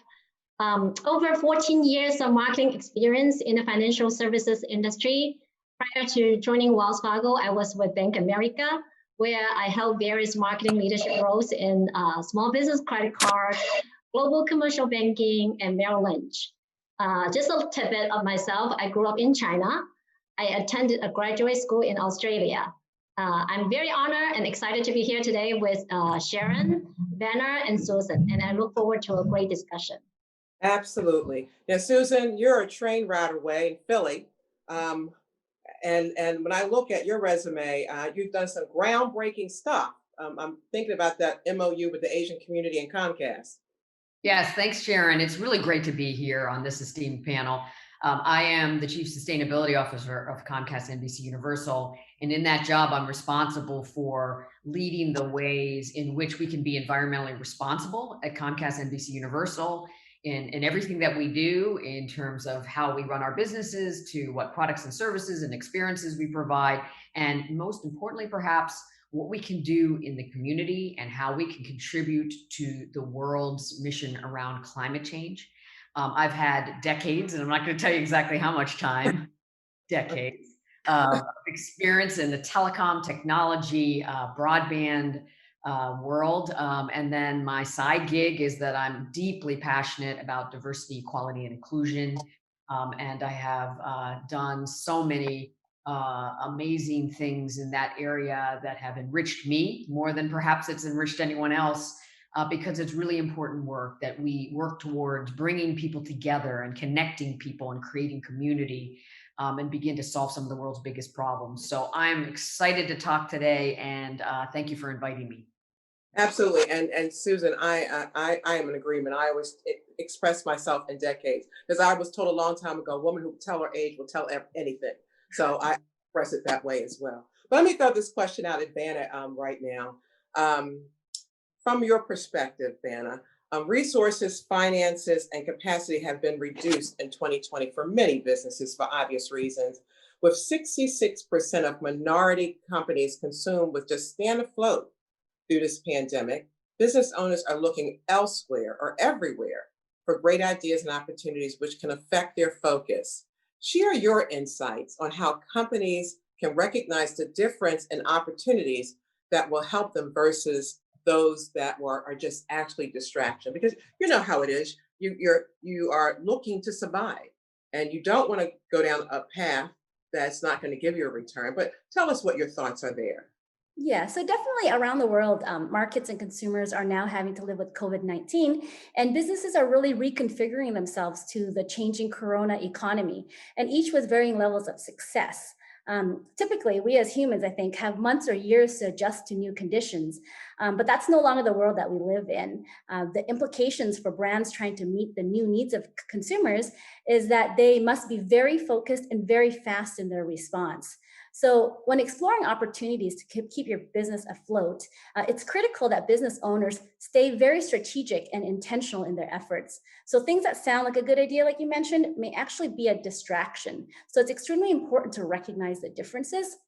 over 14 years of marketing experience in the financial services industry. Prior to joining Wells Fargo, I was with Bank of America, where I held various marketing leadership roles in small business credit cards, global commercial banking, and Merrill Lynch. Just a tidbit of myself, I grew up in China. I attended a graduate school in Australia. I'm very honored and excited to be here today with Sharon, Vanna, and Susan, and I look forward to a great discussion. Absolutely. Now, Susan, you're a train ride away in Philly. And when I look at your resume, you've done some groundbreaking stuff. I'm thinking about that MOU with the Asian community and Comcast. Yes, thanks, Sharon. It's really great to be here on this esteemed panel. I am the Chief Sustainability Officer of Comcast NBC Universal. And in that job, I'm responsible for leading the ways in which we can be environmentally responsible at Comcast NBC Universal in everything that we do, in terms of how we run our businesses, to what products and services and experiences we provide, and most importantly, perhaps, what we can do in the community and how we can contribute to the world's mission around climate change. I've had decades, and I'm not going to tell you exactly how much time, decades of experience in the telecom, technology, broadband world. And then my side gig is that I'm deeply passionate about diversity, equality, and inclusion. And I have done so many amazing things in that area that have enriched me more than perhaps it's enriched anyone else, because it's really important work that we work towards bringing people together and connecting people and creating community, and begin to solve some of the world's biggest problems. So I'm excited to talk today, and thank you for inviting me. Absolutely. And Susan, I am in agreement. I always express myself in decades, because I was told a long time ago, a woman who will tell her age will tell anything. So I express it that way as well. But let me throw this question out at Vanna right now. From your perspective, Vanna, resources, finances, and capacity have been reduced in 2020 for many businesses for obvious reasons, with 66% of minority companies consumed with just staying afloat through this pandemic. Business owners are looking elsewhere or everywhere for great ideas and opportunities which can affect their focus. Share your insights on how companies can recognize the difference in opportunities that will help them versus those that are just actually distraction. Because you know how it is. You are looking to survive, and you don't want to go down a path that's not going to give you a return. But tell us what your thoughts are there. Yeah, so definitely around the world, markets and consumers are now having to live with COVID-19, and businesses are really reconfiguring themselves to the changing corona economy, and each with varying levels of success. Typically, we as humans, I think, have months or years to adjust to new conditions, but that's no longer the world that we live in. The implications for brands trying to meet the new needs of consumers is that they must be very focused and very fast in their response. So when exploring opportunities to keep your business afloat, it's critical that business owners stay very strategic and intentional in their efforts. So things that sound like a good idea, like you mentioned, may actually be a distraction. So it's extremely important to recognize the differences.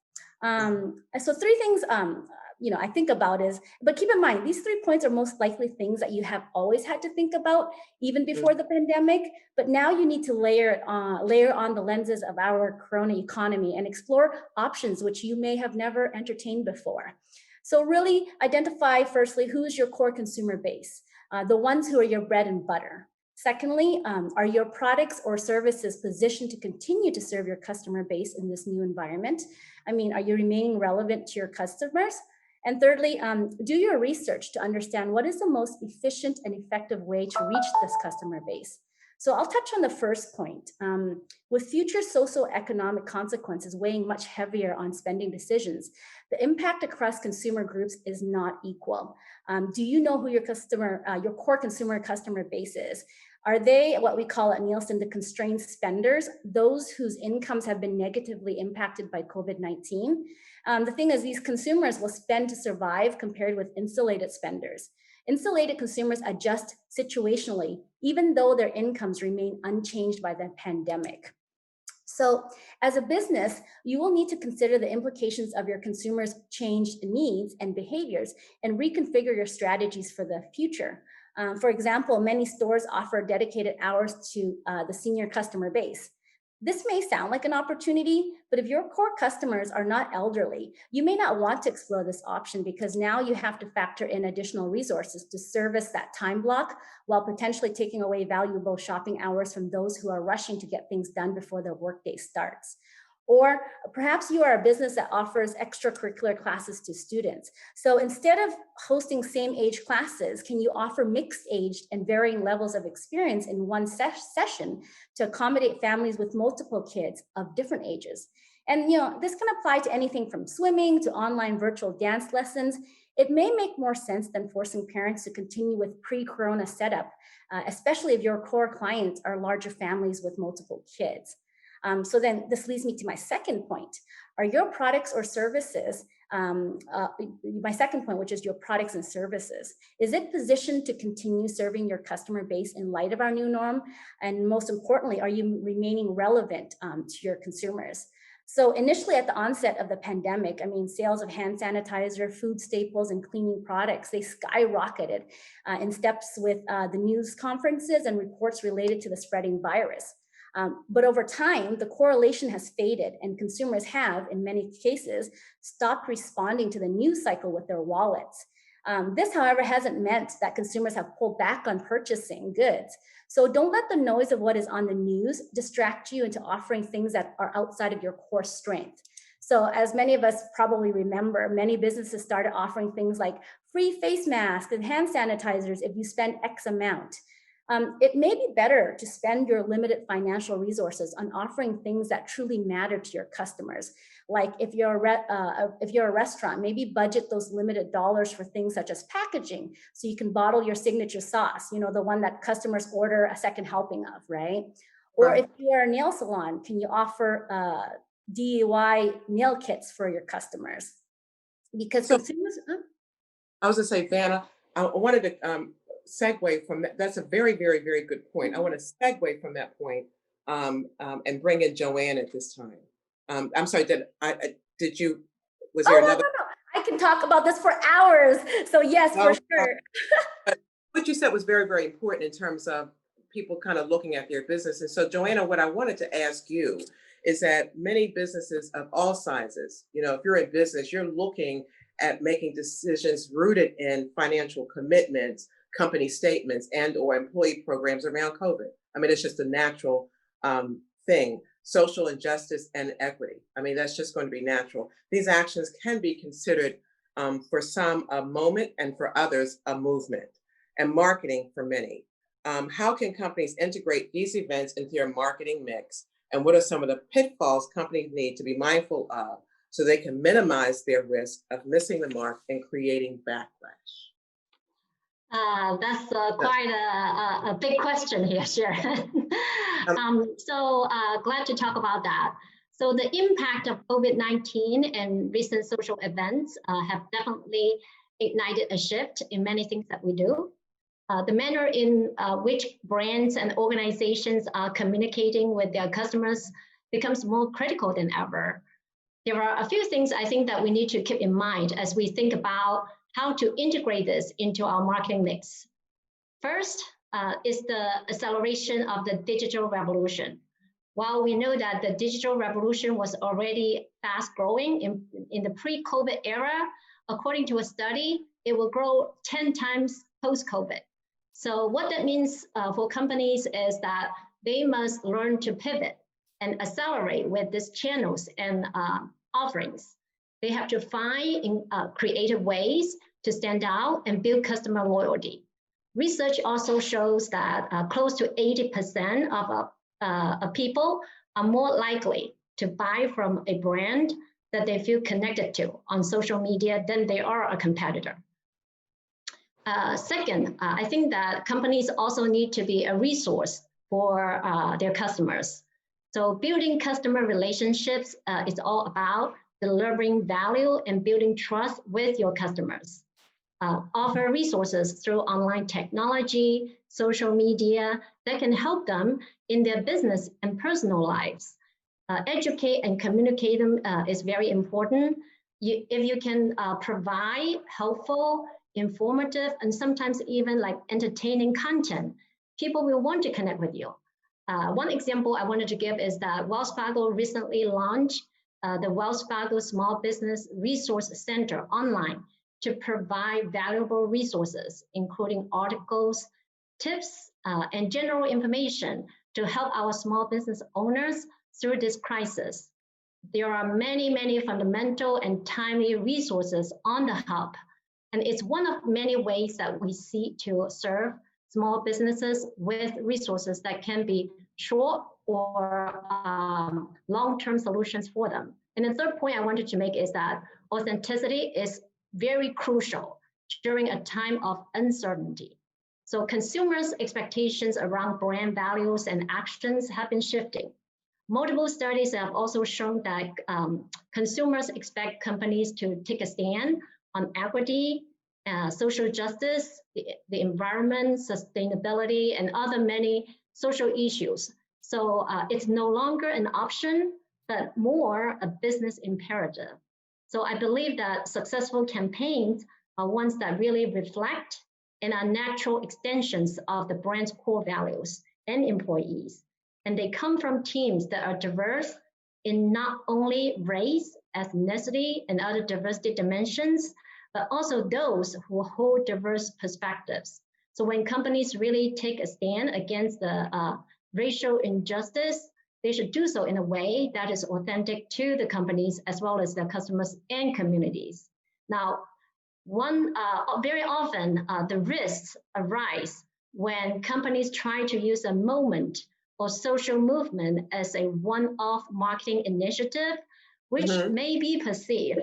So three things I think about but keep in mind, these 3 points are most likely things that you have always had to think about even before the pandemic, but now you need to layer on the lenses of our corona economy and explore options which you may have never entertained before. So really identify firstly, who's your core consumer base, the ones who are your bread and butter. Secondly, are your products or services positioned to continue to serve your customer base in this new environment? I mean, are you remaining relevant to your customers? And thirdly, do your research to understand what is the most efficient and effective way to reach this customer base. So I'll touch on the first point. With future socioeconomic consequences weighing much heavier on spending decisions, the impact across consumer groups is not equal. Do you know who your core consumer customer base is? Are they what we call at Nielsen the constrained spenders, those whose incomes have been negatively impacted by COVID-19? The thing is, these consumers will spend to survive compared with insulated spenders. Insulated consumers adjust situationally, even though their incomes remain unchanged by the pandemic. So as a business, you will need to consider the implications of your consumers' changed needs and behaviors and reconfigure your strategies for the future. For example, many stores offer dedicated hours to the senior customer base. This may sound like an opportunity, but if your core customers are not elderly, you may not want to explore this option because now you have to factor in additional resources to service that time block while potentially taking away valuable shopping hours from those who are rushing to get things done before their workday starts. Or perhaps you are a business that offers extracurricular classes to students. So instead of hosting same age classes, can you offer mixed aged and varying levels of experience in one session to accommodate families with multiple kids of different ages? And this can apply to anything from swimming to online virtual dance lessons. It may make more sense than forcing parents to continue with pre-corona setup, especially if your core clients are larger families with multiple kids. So then this leads me to my second point. Are your products or services, my second point, which is your products and services, is it positioned to continue serving your customer base in light of our new norm? And most importantly, are you remaining relevant to your consumers? So initially at the onset of the pandemic, sales of hand sanitizer, food staples, and cleaning products, they skyrocketed in steps with the news conferences and reports related to the spreading virus. But over time, the correlation has faded and consumers have, in many cases, stopped responding to the news cycle with their wallets. This, however, hasn't meant that consumers have pulled back on purchasing goods. So don't let the noise of what is on the news distract you into offering things that are outside of your core strength. So as many of us probably remember, many businesses started offering things like free face masks and hand sanitizers if you spend X amount. It may be better to spend your limited financial resources on offering things that truly matter to your customers. Like if you're a restaurant, maybe budget those limited dollars for things such as packaging, so you can bottle your signature sauce, the one that customers order a second helping of, right? Or if you're a nail salon, can you offer DIY nail kits for your customers? Because consumers. I was going to say, Vanna, I wanted to segue from that. That's a very, very, very good point. I want to segue from that point and bring in Joanne at this time. I'm sorry, was there another? No. I can talk about this for hours. So yes, for sure. What you said was very, very important in terms of people kind of looking at their business. And so Joanna, what I wanted to ask you is that many businesses of all sizes, if you're in business, you're looking at making decisions rooted in financial commitments, company statements, and or employee programs around COVID. It's just a natural thing. Social injustice and equity. That's just going to be natural. These actions can be considered for some a moment and for others a movement, and marketing for many. How can companies integrate these events into their marketing mix? And what are some of the pitfalls companies need to be mindful of so they can minimize their risk of missing the mark and creating backlash? That's quite a big question here, Sharon. So glad to talk about that. So the impact of COVID-19 and recent social events have definitely ignited a shift in many things that we do. The manner in which brands and organizations are communicating with their customers becomes more critical than ever. There are a few things I think that we need to keep in mind as we think about how to integrate this into our marketing mix. First is the acceleration of the digital revolution. While we know that the digital revolution was already fast growing in the pre-COVID era, according to a study, it will grow 10 times post-COVID. So what that means for companies is that they must learn to pivot and accelerate with these channels and offerings. They have to find creative ways to stand out and build customer loyalty. Research also shows that close to 80% of people are more likely to buy from a brand that they feel connected to on social media than they are a competitor. Second, I think that companies also need to be a resource for their customers. So building customer relationships is all about delivering value and building trust with your customers. Offer resources through online technology, social media that can help them in their business and personal lives. Educate and communicate them is very important. If you can provide helpful, informative, and sometimes even like entertaining content, people will want to connect with you. One example I wanted to give is that Wells Fargo recently launched the Wells Fargo Small Business Resource Center online to provide valuable resources, including articles, tips, and general information to help our small business owners through this crisis. There are many, many fundamental and timely resources on the hub, and it's one of many ways that we seek to serve small businesses with resources that can be short or long-term solutions for them. And the third point I wanted to make is that authenticity is very crucial during a time of uncertainty. So consumers' expectations around brand values and actions have been shifting. Multiple studies have also shown that consumers expect companies to take a stand on equity, social justice, the environment, sustainability, and other many social issues. So it's no longer an option, but more a business imperative. So I believe that successful campaigns are ones that really reflect and are natural extensions of the brand's core values and employees. And they come from teams that are diverse in not only race, ethnicity, and other diversity dimensions, but also those who hold diverse perspectives. So when companies really take a stand against the racial injustice, they should do so in a way that is authentic to the companies as well as their customers and communities. Now, very often the risks arise when companies try to use a moment or social movement as a one-off marketing initiative, which may be perceived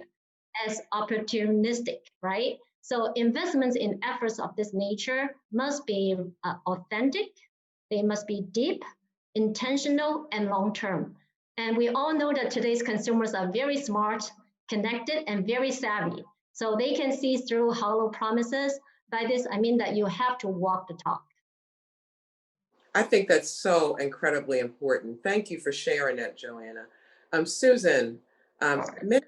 as opportunistic, right? So investments in efforts of this nature must be authentic, they must be deep, intentional, and long-term. And we all know that today's consumers are very smart, connected, and very savvy. So they can see through hollow promises. By this, I mean that you have to walk the talk. I think that's so incredibly important. Thank you for sharing that, Joanna. Susan, many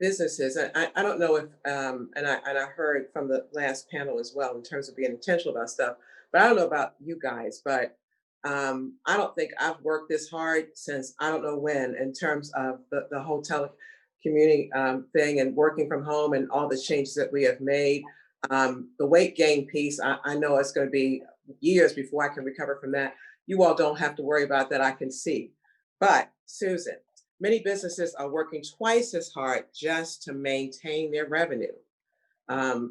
businesses, I don't know if, and I heard from the last panel as well in terms of being intentional about stuff, but I don't know about you guys, but I don't think I've worked this hard since I don't know when in terms of the whole telecommuting thing and working from home and all the changes that we have made. The weight gain piece, I know it's going to be years before I can recover from that. You all don't have to worry about that. I can see. But Susan, many businesses are working twice as hard just to maintain their revenue,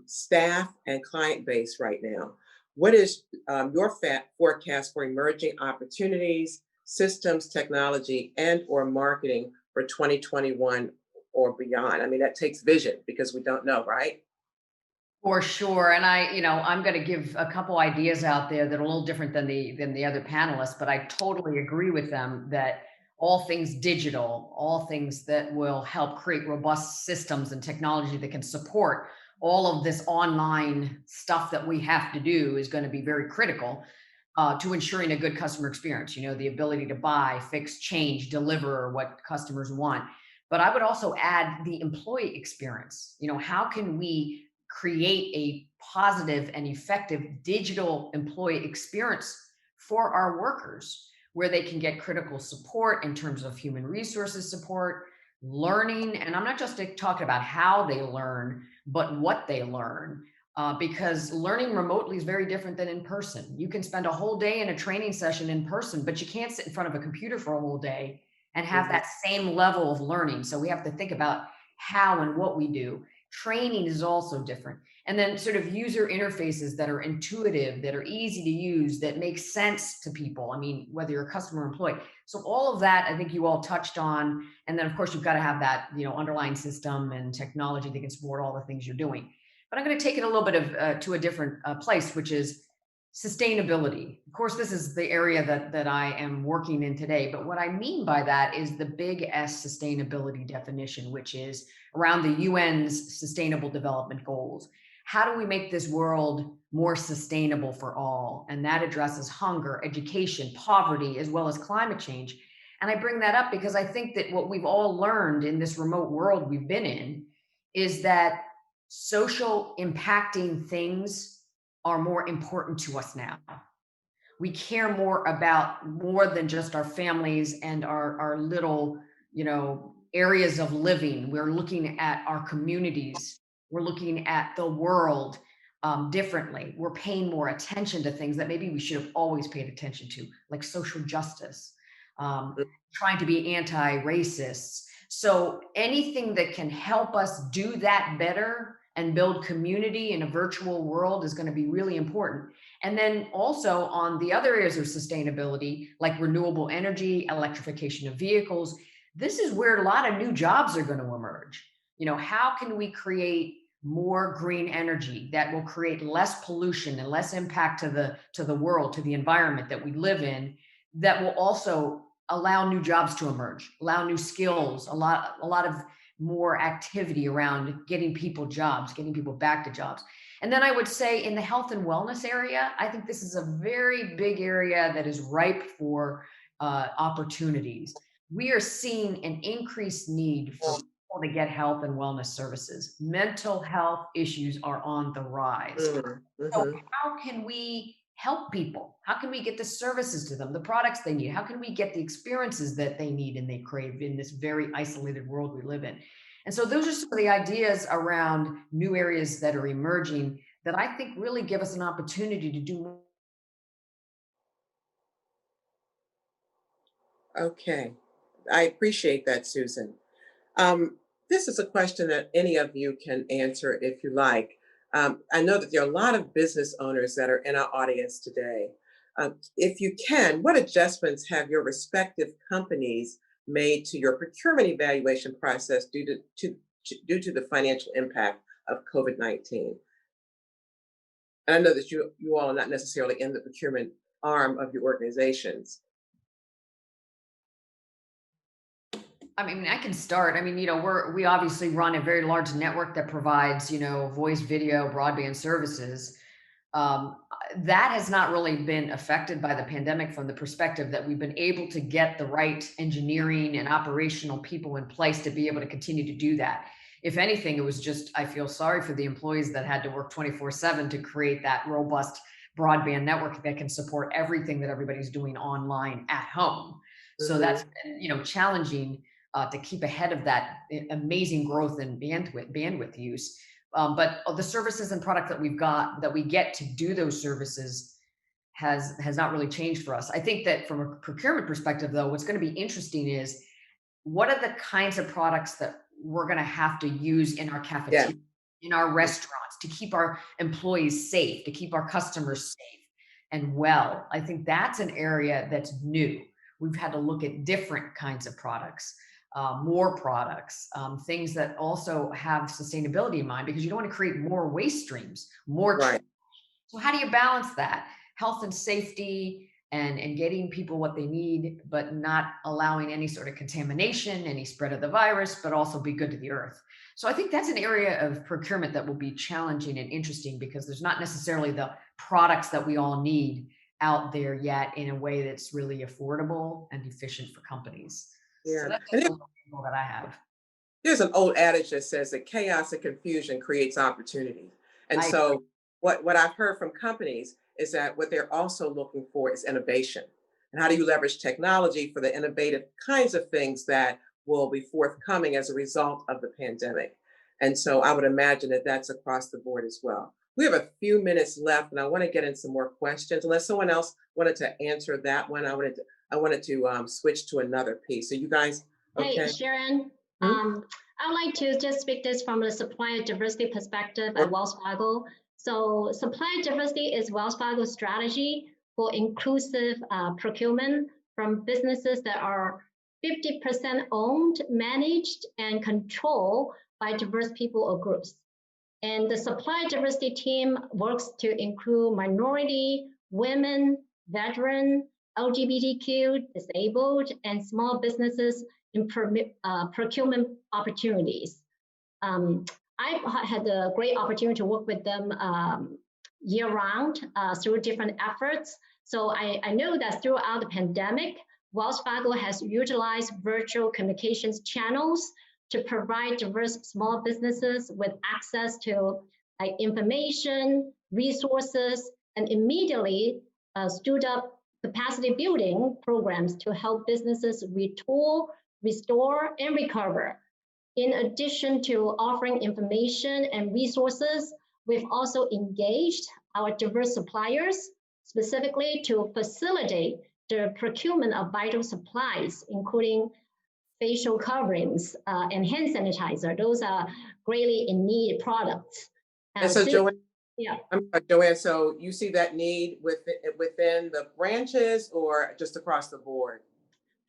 staff and client base right now. What is your forecast for emerging opportunities, systems, technology, and or marketing for 2021 or beyond? I mean, that takes vision because we don't know, right? For sure. And I'm going to give a couple ideas out there that are a little different than the other panelists, but I totally agree with them that all things digital, all things that will help create robust systems and technology that can support all of this online stuff that we have to do is going to be very critical to ensuring a good customer experience, the ability to buy, fix, change, deliver what customers want. But I would also add the employee experience. How can we create a positive and effective digital employee experience for our workers where they can get critical support in terms of human resources support, learning. And I'm not just talking about how they learn, but what they learn. because learning remotely is very different than in person. You can spend a whole day in a training session in person, but you can't sit in front of a computer for a whole day and have that same level of learning. So we have to think about how and what we do. Training is also different. And then sort of user interfaces that are intuitive, that are easy to use, that make sense to people. I mean, whether you're a customer or employee. So all of that, I think you all touched on. And then of course you've got to have that, underlying system and technology that can support all the things you're doing. But I'm going to take it a little bit of to a different place, which is sustainability. Of course, this is the area that I am working in today. But what I mean by that is the big S sustainability definition, which is around the UN's Sustainable Development Goals. How do we make this world more sustainable for all? And that addresses hunger, education, poverty, as well as climate change. And I bring that up because I think that what we've all learned in this remote world we've been in is that social impacting things are more important to us now. We care more about more than just our families and our little, areas of living. We're looking at our communities. We're looking at the world differently. We're paying more attention to things that maybe we should have always paid attention to, like social justice, trying to be anti-racists. So anything that can help us do that better and build community in a virtual world is going to be really important. And then also on the other areas of sustainability, like renewable energy, electrification of vehicles, this is where a lot of new jobs are going to emerge. How can we create more green energy that will create less pollution and less impact to the world, to the environment that we live in, that will also allow new jobs to emerge, allow new skills, a lot of more activity around getting people jobs, getting people back to jobs. And then I would say in the health and wellness area, I think this is a very big area that is ripe for opportunities. We are seeing an increased need for people to get health and wellness services. Mental health issues are on the rise. So how can we help people? How can we get the services to them, the products they need? How can we get the experiences that they need and they crave in this very isolated world we live in? And so those are some of the ideas around new areas that are emerging that I think really give us an opportunity to do more. Okay, I appreciate that, Susan. This is a question that any of you can answer if you like. I know that there are a lot of business owners that are in our audience today. If you can, what adjustments have your respective companies made to your procurement evaluation process due to the financial impact of COVID-19? And I know that you all are not necessarily in the procurement arm of your organizations. I mean, I can start. I mean, we obviously run a very large network that provides, voice, video, broadband services. That has not really been affected by the pandemic from the perspective that we've been able to get the right engineering and operational people in place to be able to continue to do that. If anything, it was just, I feel sorry for the employees that had to work 24/7 to create that robust broadband network that can support everything that everybody's doing online at home. So that's been, challenging to keep ahead of that amazing growth in bandwidth use. But the services and product that we get to do those services has not really changed for us. I think that from a procurement perspective, though, what's going to be interesting is what are the kinds of products that we're going to have to use in our cafeteria, in our restaurants, to keep our employees safe, to keep our customers safe and well. I think that's an area that's new. We've had to look at different kinds of products. More products, things that also have sustainability in mind, because you don't want to create more waste streams, more. So how do you balance that? Health and safety and getting people what they need, but not allowing any sort of contamination, any spread of the virus, but also be good to the earth. So I think that's an area of procurement that will be challenging and interesting, because there's not necessarily the products that we all need out there yet in a way that's really affordable and efficient for companies. Yeah. So that's just a little that I have. There's an old adage that says that chaos and confusion creates opportunity. And so what I've heard from companies is that what they're also looking for is innovation. And how do you leverage technology for the innovative kinds of things that will be forthcoming as a result of the pandemic? And so I would imagine that that's across the board as well. We have a few minutes left, and I want to get in some more questions. Unless someone else wanted to answer that one, I wanted to switch to another piece. So you guys, Hey, okay? Sharon, Hmm? I would like to just speak this from the supplier diversity perspective at Wells Fargo. So supplier diversity is Wells Fargo's strategy for inclusive procurement from businesses that are 50% owned, managed, and controlled by diverse people or groups. And the supply diversity team works to include minority, women, veteran, LGBTQ, disabled, and small businesses in procurement opportunities. I've had a great opportunity to work with them year-round through different efforts. So I know that throughout the pandemic, Wells Fargo has utilized virtual communications channels to provide diverse small businesses with access to information, resources, and immediately stood up capacity building programs to help businesses retool, restore, and recover. In addition to offering information and resources, we've also engaged our diverse suppliers specifically to facilitate the procurement of vital supplies, including facial coverings and hand sanitizer. Those are greatly in need products. And so, Joanne, Yeah. I'm sorry, Joanne, so you see that need within the branches or just across the board?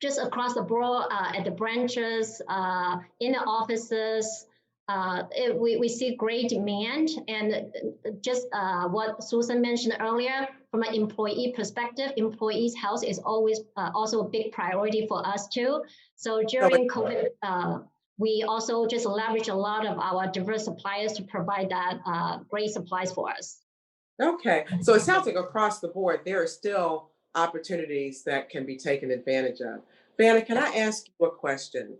Just across the board at the branches, in the offices, we see great demand. And just what Susan mentioned earlier, from an employee perspective, employees' health is always also a big priority for us too. So during COVID, we also just leverage a lot of our diverse suppliers to provide that great supplies for us. Okay, so it sounds like across the board, there are still opportunities that can be taken advantage of. Vanna, can I ask you a question?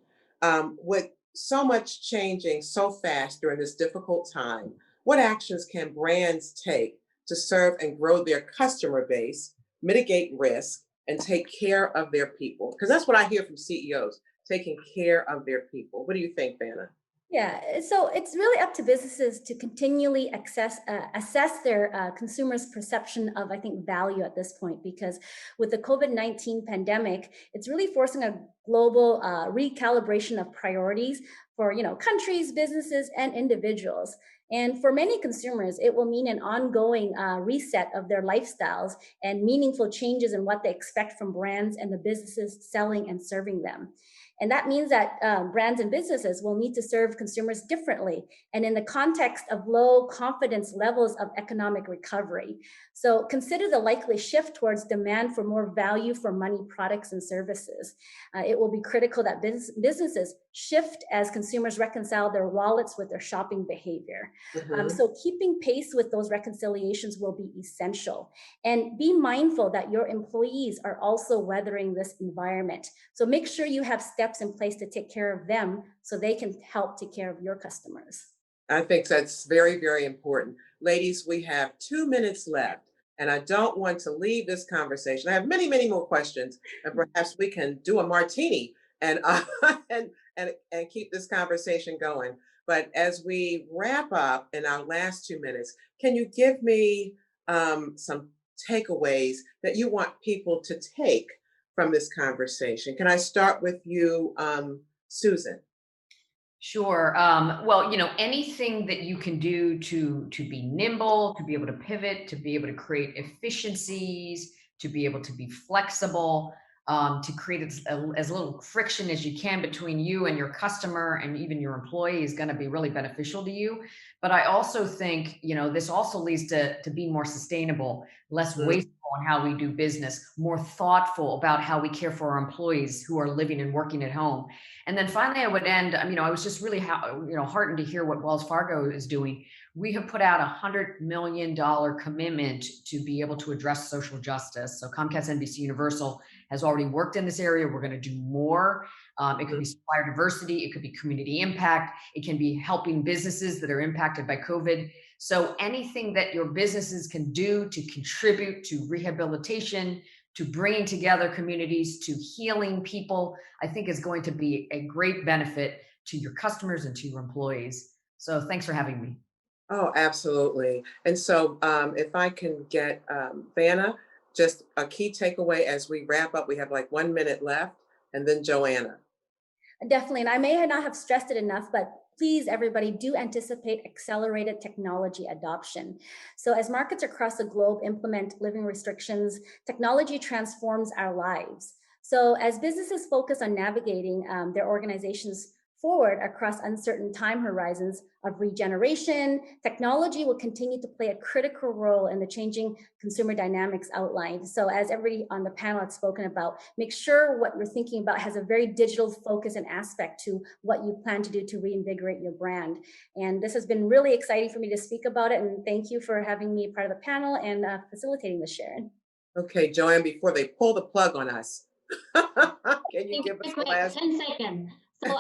With so much changing so fast during this difficult time, what actions can brands take to serve and grow their customer base, mitigate risk, and take care of their people? Because that's what I hear from CEOs, taking care of their people. What do you think, Vanna? Yeah, so it's really up to businesses to continually assess their consumers' perception of, I think, value at this point, because with the COVID-19 pandemic, it's really forcing a global recalibration of priorities for countries, businesses, and individuals. And for many consumers, it will mean an ongoing reset of their lifestyles and meaningful changes in what they expect from brands and the businesses selling and serving them. And that means that brands and businesses will need to serve consumers differently and in the context of low confidence levels of economic recovery. So consider the likely shift towards demand for more value for money products and services. It will be critical that businesses shift as consumers reconcile their wallets with their shopping behavior. So keeping pace with those reconciliations will be essential. And be mindful that your employees are also weathering this environment. So make sure you have steps in place to take care of them so they can help take care of your customers. I think that's very, very important. Ladies, we have 2 minutes left, and I don't want to leave this conversation. I have many, many more questions, and perhaps we can do a martini and and keep this conversation going. But as we wrap up in our last 2 minutes, can you give me some takeaways that you want people to take from this conversation? Can I start with you, Susan? Sure. Well, anything that you can do to be nimble, to be able to pivot, to be able to create efficiencies, to be able to be flexible, to create as little friction as you can between you and your customer and even your employee is going to be really beneficial to you. But I also think, this also leads to be more sustainable, less wasteful in how we do business, more thoughtful about how we care for our employees who are living and working at home. And then finally, I would end, I was just really, heartened to hear what Wells Fargo is doing. We have put out $100 million commitment to be able to address social justice. So Comcast NBC Universal has already worked in this area. We're going to do more. It could be supplier diversity. It could be community impact. It can be helping businesses that are impacted by COVID. So anything that your businesses can do to contribute to rehabilitation, to bringing together communities, to healing people, I think is going to be a great benefit to your customers and to your employees. So thanks for having me. Oh, absolutely. And so, if I can get Vanna, just a key takeaway as we wrap up, we have like 1 minute left, and then Joanna. Definitely. And I may not have stressed it enough, but please, everybody, do anticipate accelerated technology adoption. So, as markets across the globe implement living restrictions, technology transforms our lives. So, as businesses focus on navigating their organizations forward across uncertain time horizons of regeneration, technology will continue to play a critical role in the changing consumer dynamics outlined. So as everybody on the panel has spoken about, make sure what you're thinking about has a very digital focus and aspect to what you plan to do to reinvigorate your brand. And this has been really exciting for me to speak about it. And thank you for having me part of the panel and facilitating this, Sharon. Okay, Joanne, before they pull the plug on us, can you give us the Quick, last? 10 seconds. So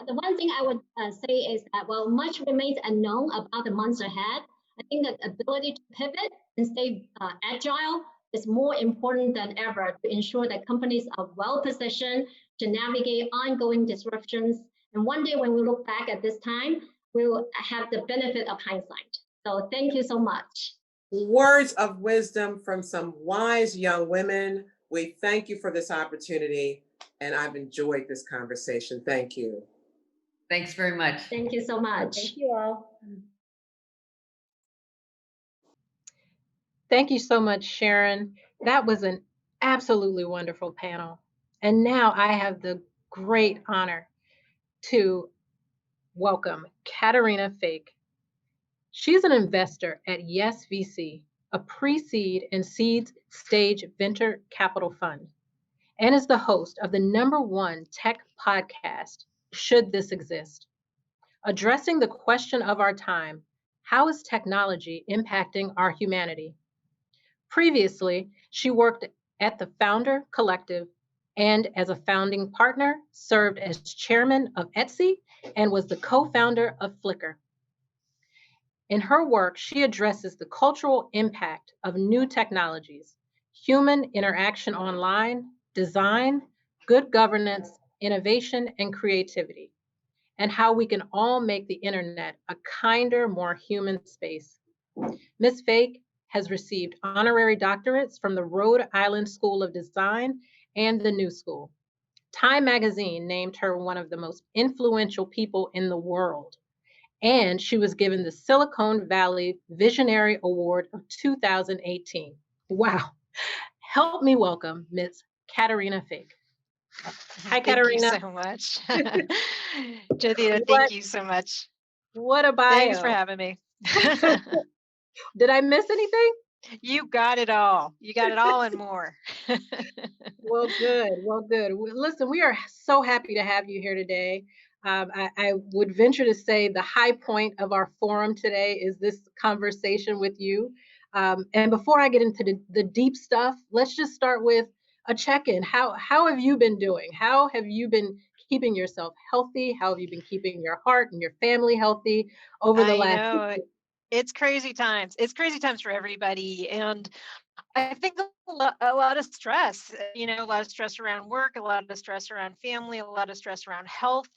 the one thing I would say is that while much remains unknown about the months ahead, I think that ability to pivot and stay agile is more important than ever to ensure that companies are well positioned to navigate ongoing disruptions. And one day when we look back at this time, we will have the benefit of hindsight. So thank you so much. Words of wisdom from some wise young women. We thank you for this opportunity, and I've enjoyed this conversation. Thank you. Thanks very much. Thank you so much. Thank you all. Thank you so much, Sharon. That was an absolutely wonderful panel. And now I have the great honor to welcome Katarina Fake. She's an investor at Yes VC, a pre-seed and seed stage venture capital fund, and is the host of the #1 tech podcast, Should This Exist? Addressing the question of our time, how is technology impacting our humanity? Previously, she worked at the Founder Collective and as a founding partner, served as chairman of Etsy and was the co-founder of Flickr. In her work, she addresses the cultural impact of new technologies, human interaction online, design, good governance, innovation, and creativity, and how we can all make the internet a kinder, more human space. Ms. Fake has received honorary doctorates from the Rhode Island School of Design and the New School. Time magazine named her one of the most influential people in the world, and she was given the Silicon Valley Visionary Award of 2018. Wow. Help me welcome Ms. Katarina Fake. Hi, Katarina. Thank you so much. Jadita, thank you so much. What a bio. Thanks for having me. Did I miss anything? You got it all. You got it all and more. Well, good. Well, good. Listen, we are so happy to have you here today. I would venture to say the high point of our forum today is this conversation with you. And before I get into the deep stuff, let's just start with a check-in. How have you been doing? How have you been keeping yourself healthy? How have you been keeping your heart and your family healthy over the last? I know. It's crazy times. It's crazy times for everybody. And I think a lot of stress, a lot of stress around work, a lot of stress around family, a lot of stress around health.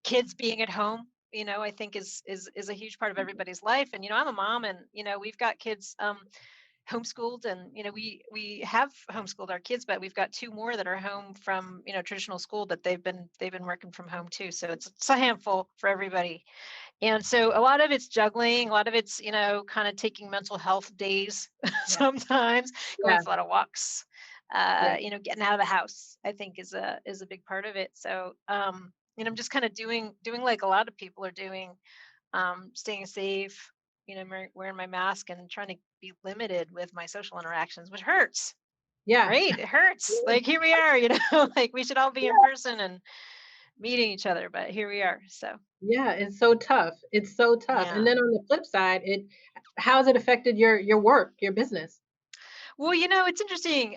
Kids being at home, I think is a huge part of everybody's life. And, I'm a mom and, we've got kids homeschooled and, we have homeschooled our kids, but we've got 2 more that are home from, traditional school that they've been working from home too. So it's a handful for everybody. And so a lot of it's juggling, a lot of it's, kind of taking mental health days sometimes, going for a lot of walks, getting out of the house, I think is a big part of it. So, I'm just kind of doing like a lot of people are doing, staying safe, wearing my mask and trying to be limited with my social interactions, which hurts. Yeah. Right. It hurts. Like here we are, like we should all be in person and meeting each other, but here we are. So yeah, it's so tough. It's so tough. Yeah. And then on the flip side, how has it affected your work, your business? Well, it's interesting.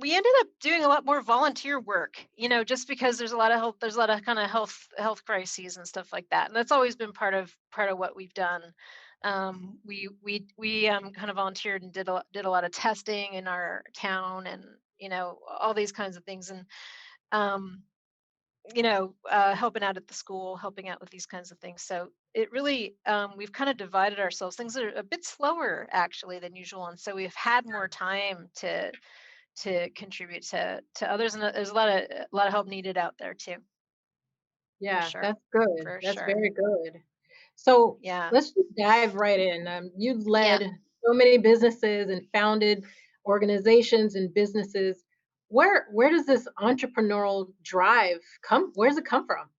We ended up doing a lot more volunteer work, just because there's a lot of kind of health crises and stuff like that. And that's always been part of what we've done. We kind of volunteered and did a lot of testing in our town and, all these kinds of things. And helping out at the school, helping out with these kinds of things. So it really, we've kind of divided ourselves. Things are a bit slower actually than usual, and so we've had more time to contribute to others, and there's a lot of help needed out there too. For Yeah, sure, that's good. for That's sure. very good. So Yeah, let's just dive right in. You've yeah. led so many businesses and founded organizations and businesses. Where does this entrepreneurial drive come? Where does it come from?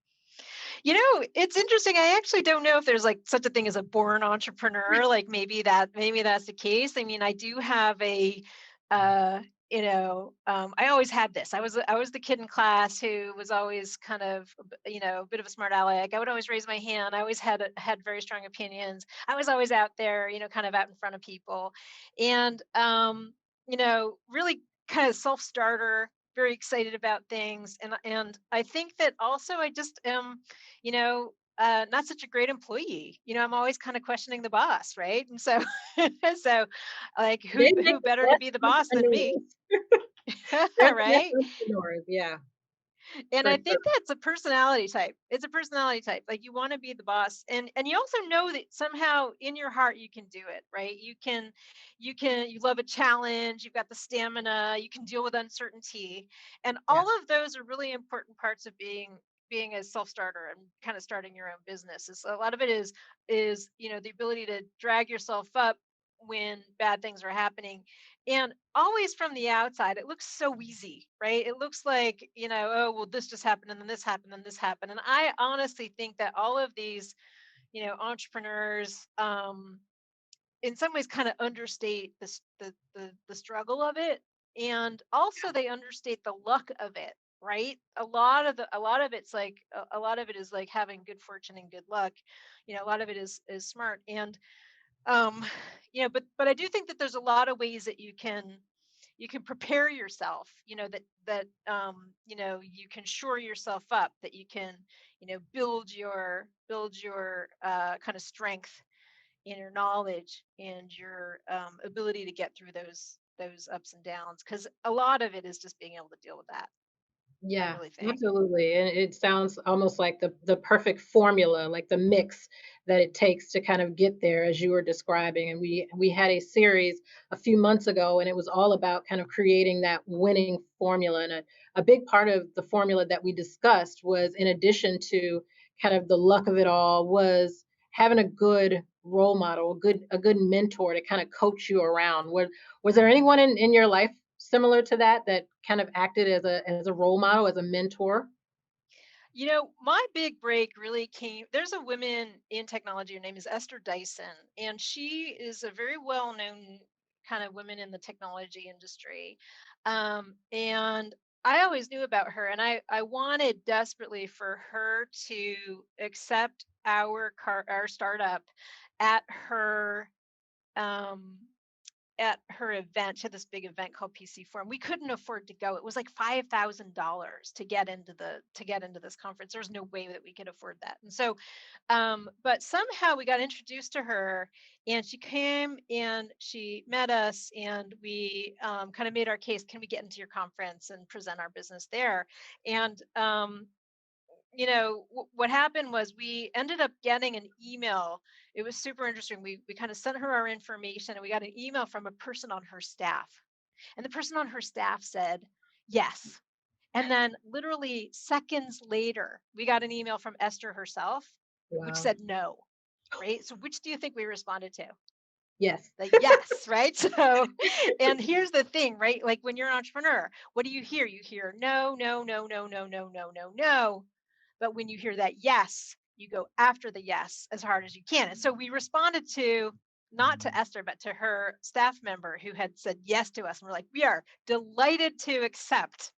It's interesting. I actually don't know if there's like such a thing as a born entrepreneur. Like maybe that's the case. I mean, I do have uh, I always had this. I was the kid in class who was always kind of, a bit of a smart aleck. I would always raise my hand. I always had very strong opinions. I was always out there, kind of out in front of people, and really kind of self-starter, very excited about things, and I think that also I just am not such a great employee. I'm always kind of questioning the boss, right? And so, so like, who They make who the better to best be the boss than me, entrepreneurs. They're the best right? entrepreneurs. Yeah, And for I sure. think that's a personality type. It's a personality type. Like, you want to be the boss, and you also know that somehow in your heart you can do it, right? You love a challenge. You've got the stamina. You can deal with uncertainty, and all Yes. of those are really important parts of being a self-starter and kind of starting your own business. Is a lot of it is the ability to drag yourself up when bad things are happening. And always from the outside, it looks so easy, right? It looks like, oh, well, this just happened, and then this happened, and this happened. And I honestly think that all of these, entrepreneurs, in some ways kind of understate the struggle of it. And also they understate the luck of it, right? A lot of it's like, a lot of it is like having good fortune and good luck. A lot of it is smart. And um but I do think that there's a lot of ways that you can prepare yourself, you can shore yourself up, that you can build your kind of strength in your knowledge and your ability to get through those ups and downs, because a lot of it is just being able to deal with that, I Yeah, really think. absolutely. And it sounds almost like the perfect formula, like the mix that it takes to kind of get there, as you were describing. And we had a series a few months ago, and it was all about kind of creating that winning formula. And a big part of the formula that we discussed was, in addition to kind of the luck of it all, was having a good role model, a good mentor to kind of coach you around. Was there anyone in your life similar to that kind of acted as a role model, as a mentor? My big break really came. There's a woman in technology. Her name is Esther Dyson, and she is a very well known kind of woman in the technology industry. And I always knew about her, and I wanted desperately for her to accept our startup at her um, event. She had this big event called PC Forum. We couldn't afford to go. It was like $5,000 to get into this conference. There's no way that we could afford that. And so, but somehow we got introduced to her, and she came and she met us, and we kind of made our case. Can we get into your conference and present our business there? And what happened was we ended up getting an email. It was super interesting. We kind of sent her our information, and we got an email from a person on her staff. And the person on her staff said yes. And then literally seconds later, we got an email from Esther herself, which Wow. said no. Right? So which do you think we responded to? Yes. The yes, right? So, and here's the thing, right? Like, when you're an entrepreneur, what do you hear? You hear no, no, no, no, no, no, no, no, no. But when you hear that yes, you go after the yes as hard as you can. And so we responded to, not to Esther, but to her staff member who had said yes to us. And we're like, we are delighted to accept,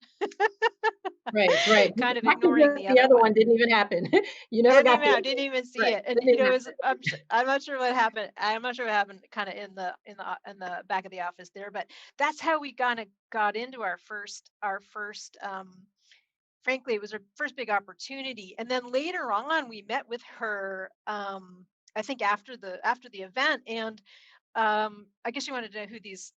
Right, right. kind of That ignoring the the other other one. one didn't even happen. You never Didn't got even the out, didn't even see right. it. And Didn't even it was, happen. I'm not sure what happened. I'm not sure what happened kind of in the back of the office there, but that's how we kind of got into our first frankly, it was our first big opportunity. And then later on, we met with her, I think after the event, and I guess you wanted to know who these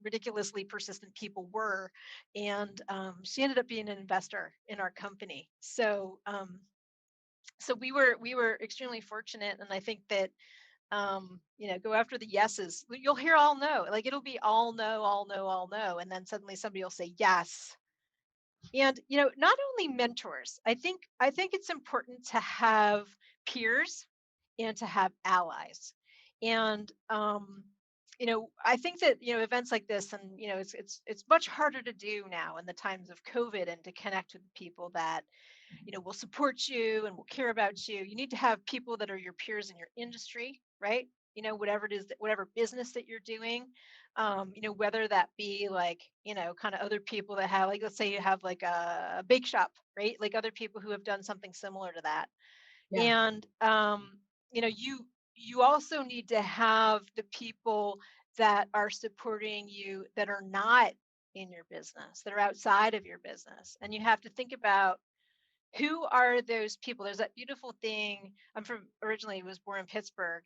ridiculously persistent people were. And she ended up being an investor in our company. So we were extremely fortunate, and I think that go after the yeses. You'll hear all no, like it'll be all no, all no, all no, and then suddenly somebody will say yes. And not only mentors. I think it's important to have peers and to have allies. And I think that events like this, and it's much harder to do now in the times of COVID, and to connect with people that will support you and will care about you. You need to have people that are your peers in your industry, right? Whatever it is, whatever business that you're doing, whether that be like, kind of other people that have, like, let's say you have like a bake shop, right? Like other people who have done something similar to that. Yeah. And, you also need to have the people that are supporting you that are not in your business, that are outside of your business. And you have to think about, who are those people? There's that beautiful thing. I'm from originally was born in Pittsburgh,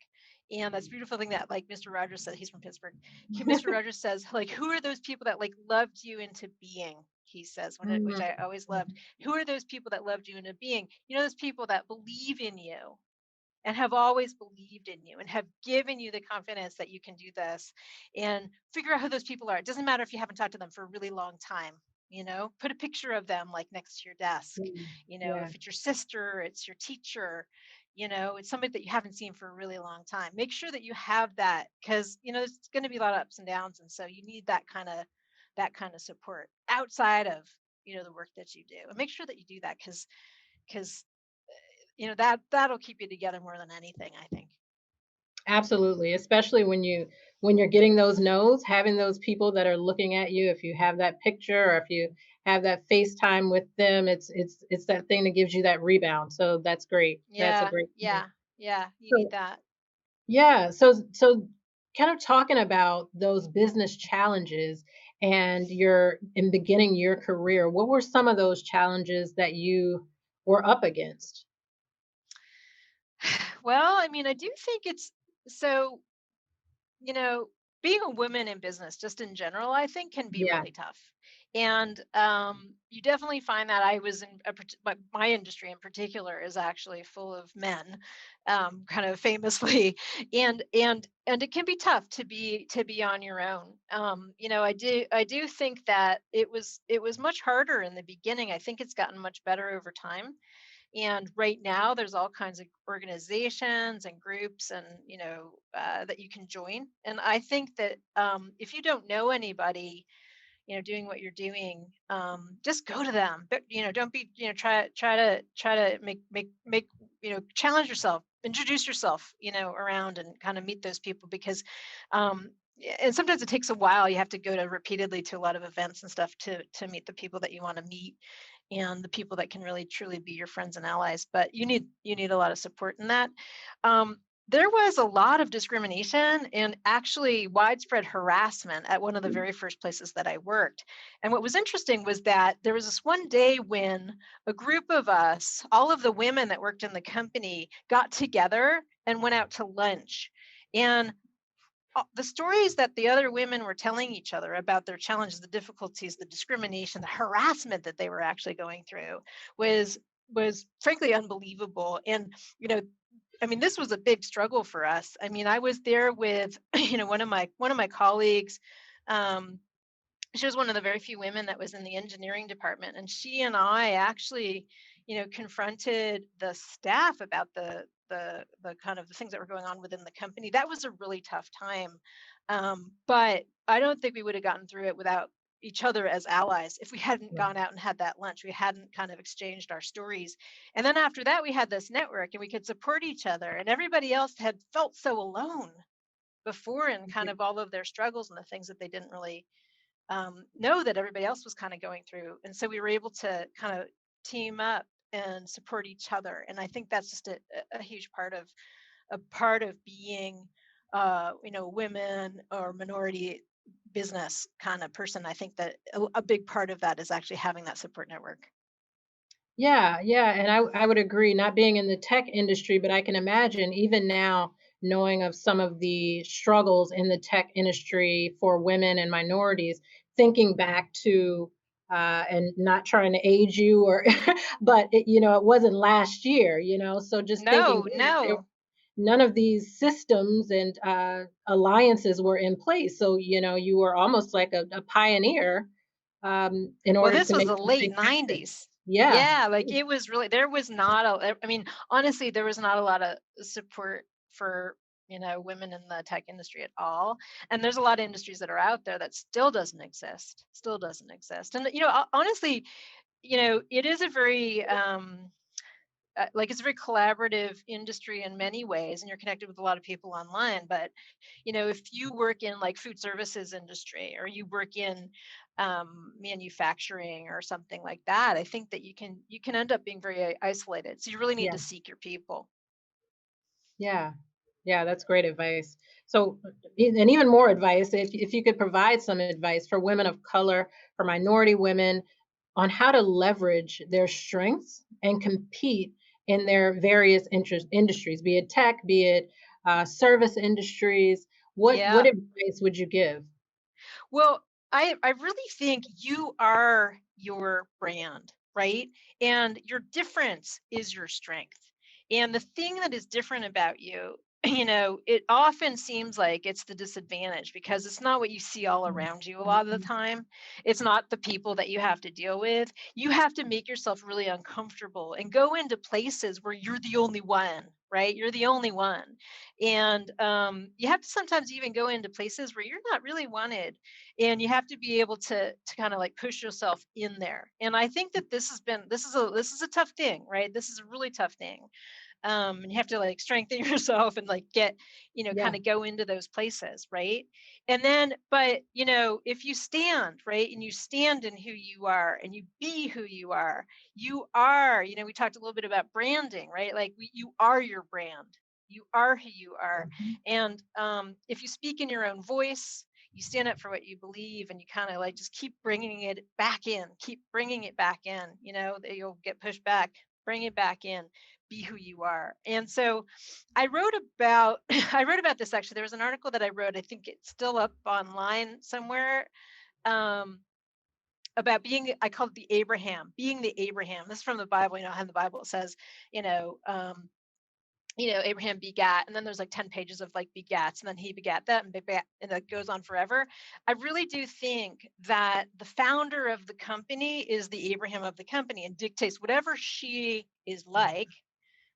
and that's beautiful thing that, like, Mr. Rogers said, he's from Pittsburgh. Mr. Rogers says, like, who are those people that like loved you into being? He says, which I always loved. Who are those people that loved you into being? Those people that believe in you and have always believed in you and have given you the confidence that you can do this. And figure out who those people are. It doesn't matter if you haven't talked to them for a really long time. Put a picture of them like next to your desk. Yeah. If it's your sister, it's your teacher, it's somebody that you haven't seen for a really long time. Make sure that you have that, because there's going to be a lot of ups and downs, and so you need that kind of support outside of the work that you do. And make sure that you do that, because that'll keep you together more than anything, I think. Absolutely, especially when you're getting those no's, having those people that are looking at you. If you have that picture, or if you have that FaceTime with them, it's that thing that gives you that rebound. So that's great. That's a Yeah, great point. yeah, you So need that. yeah, so kind of talking about those business challenges, and your in beginning your career, what were some of those challenges that you were up against? Well, I mean, I do think it's so, you know, being a woman in business, just in general, I think can be Yeah. really tough. And you definitely find that. I was in my industry in particular is actually full of men, kind of famously, and it can be tough to be on your own. I do think that it was much harder in the beginning. I think it's gotten much better over time. And right now, there's all kinds of organizations and groups, and that you can join. And I think that if you don't know anybody, doing what you're doing, just go to them. But don't be, try to make challenge yourself, introduce yourself, around, and kind of meet those people, because and sometimes it takes a while. You have to go to repeatedly to a lot of events and stuff to meet the people that you want to meet, and the people that can really truly be your friends and allies. But you need a lot of support in that. There was a lot of discrimination and actually widespread harassment at one of the very first places that I worked. And what was interesting was that there was this one day when a group of us, all of the women that worked in the company, got together and went out to lunch. And the stories that the other women were telling each other about their challenges, the difficulties, the discrimination, the harassment that they were actually going through was frankly unbelievable. And I mean, this was a big struggle for us. I mean, I was there with one of my colleagues. Um, she was one of the very few women that was in the engineering department, and she and I actually confronted the staff about the kind of the things that were going on within the company. That was a really tough time, but I don't think we would have gotten through it without each other as allies if we hadn't gone out and had that lunch. We hadn't kind of exchanged our stories. And then after that, we had this network, and we could support each other, and everybody else had felt so alone before in kind of all of their struggles and the things that they didn't really know that everybody else was kind of going through. And so we were able to kind of team up and support each other. And I think that's just a huge part of being, women or minority business kind of person. I think that a big part of that is actually having that support network. Yeah, yeah, and I would agree, not being in the tech industry, but I can imagine even now knowing of some of the struggles in the tech industry for women and minorities, thinking back to and not trying to age you or but it wasn't last year, so just thinking No, back, no. none of these systems and alliances were in place. So, you were almost like a pioneer in Well, order this to was make the late something happen. 90s. Yeah. Yeah, like it was really, there was not I mean, honestly, there was not a lot of support for, women in the tech industry at all. And there's a lot of industries that are out there that still doesn't exist, still doesn't exist. And, honestly, it is a very, like it's a very collaborative industry in many ways, and you're connected with a lot of people online. But if you work in like food services industry, or you work in manufacturing or something like that, I think that you can end up being very isolated. So you really need Yeah. to seek your people. Yeah. Yeah, that's great advice. So, and even more advice, if you could provide some advice for women of color, for minority women, on how to leverage their strengths and compete in their various industries, be it tech, be it service industries. What Yeah. advice would you give? Well, I really think you are your brand, right? And your difference is your strength. And the thing that is different about you, it often seems like it's the disadvantage because it's not what you see all around you a lot of the time. It's not the people that you have to deal with. You have to make yourself really uncomfortable and go into places where you're the only one, right? You're the only one. And you have to sometimes even go into places where you're not really wanted, and you have to be able to kind of like push yourself in there. And I think that this is a tough thing, right? This is a really tough thing. And you have to like strengthen yourself and like get, kind Yeah. of go into those places, right? And then, but if you stand, right, and you stand in who you are and you be who you are, we talked a little bit about branding, right? Like you are your brand. You are who you are. Mhm. And if you speak in your own voice, you stand up for what you believe, and you kind of like just keep bringing it back in, keep bringing it back in, that you'll get pushed back, bring it back in, be who you are. And so I wrote about I wrote about this. Actually, there was an article that I wrote, I think it's still up online somewhere, um, about I called it the Abraham, being the Abraham. This is from the Bible. How in the Bible it says, you know, um, Abraham begat, and then there's like 10 pages of like begats, and then he begat that and begat, and that goes on forever. I really do think that the founder of the company is the Abraham of the company and dictates whatever she is like,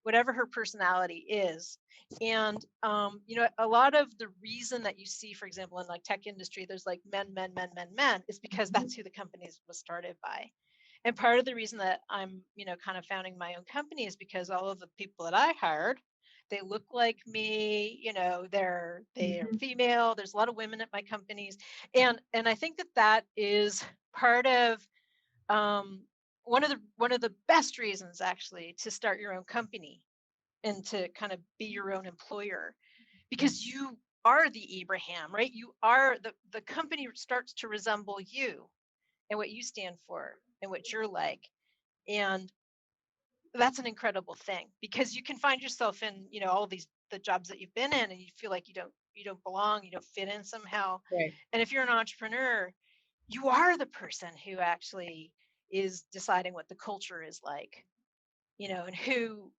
whatever her personality is. And a lot of the reason that you see, for example, in like tech industry, there's like men, is because that's who the company was started by. And part of the reason that I'm, kind of founding my own company is because all of the people that I hired, they look like me, they're Mhm. female. There's a lot of women at my companies. And I think that is part of um, one of the best reasons actually to start your own company and to kind of be your own employer, because you are the Abraham, right? You are the company starts to resemble you and what you stand for and what you're like. And that's an incredible thing, because you can find yourself in, all these the jobs that you've been in, and you feel like you don't belong, you don't fit in somehow. Right. And if you're an entrepreneur, you are the person who actually is deciding what the culture is like, and who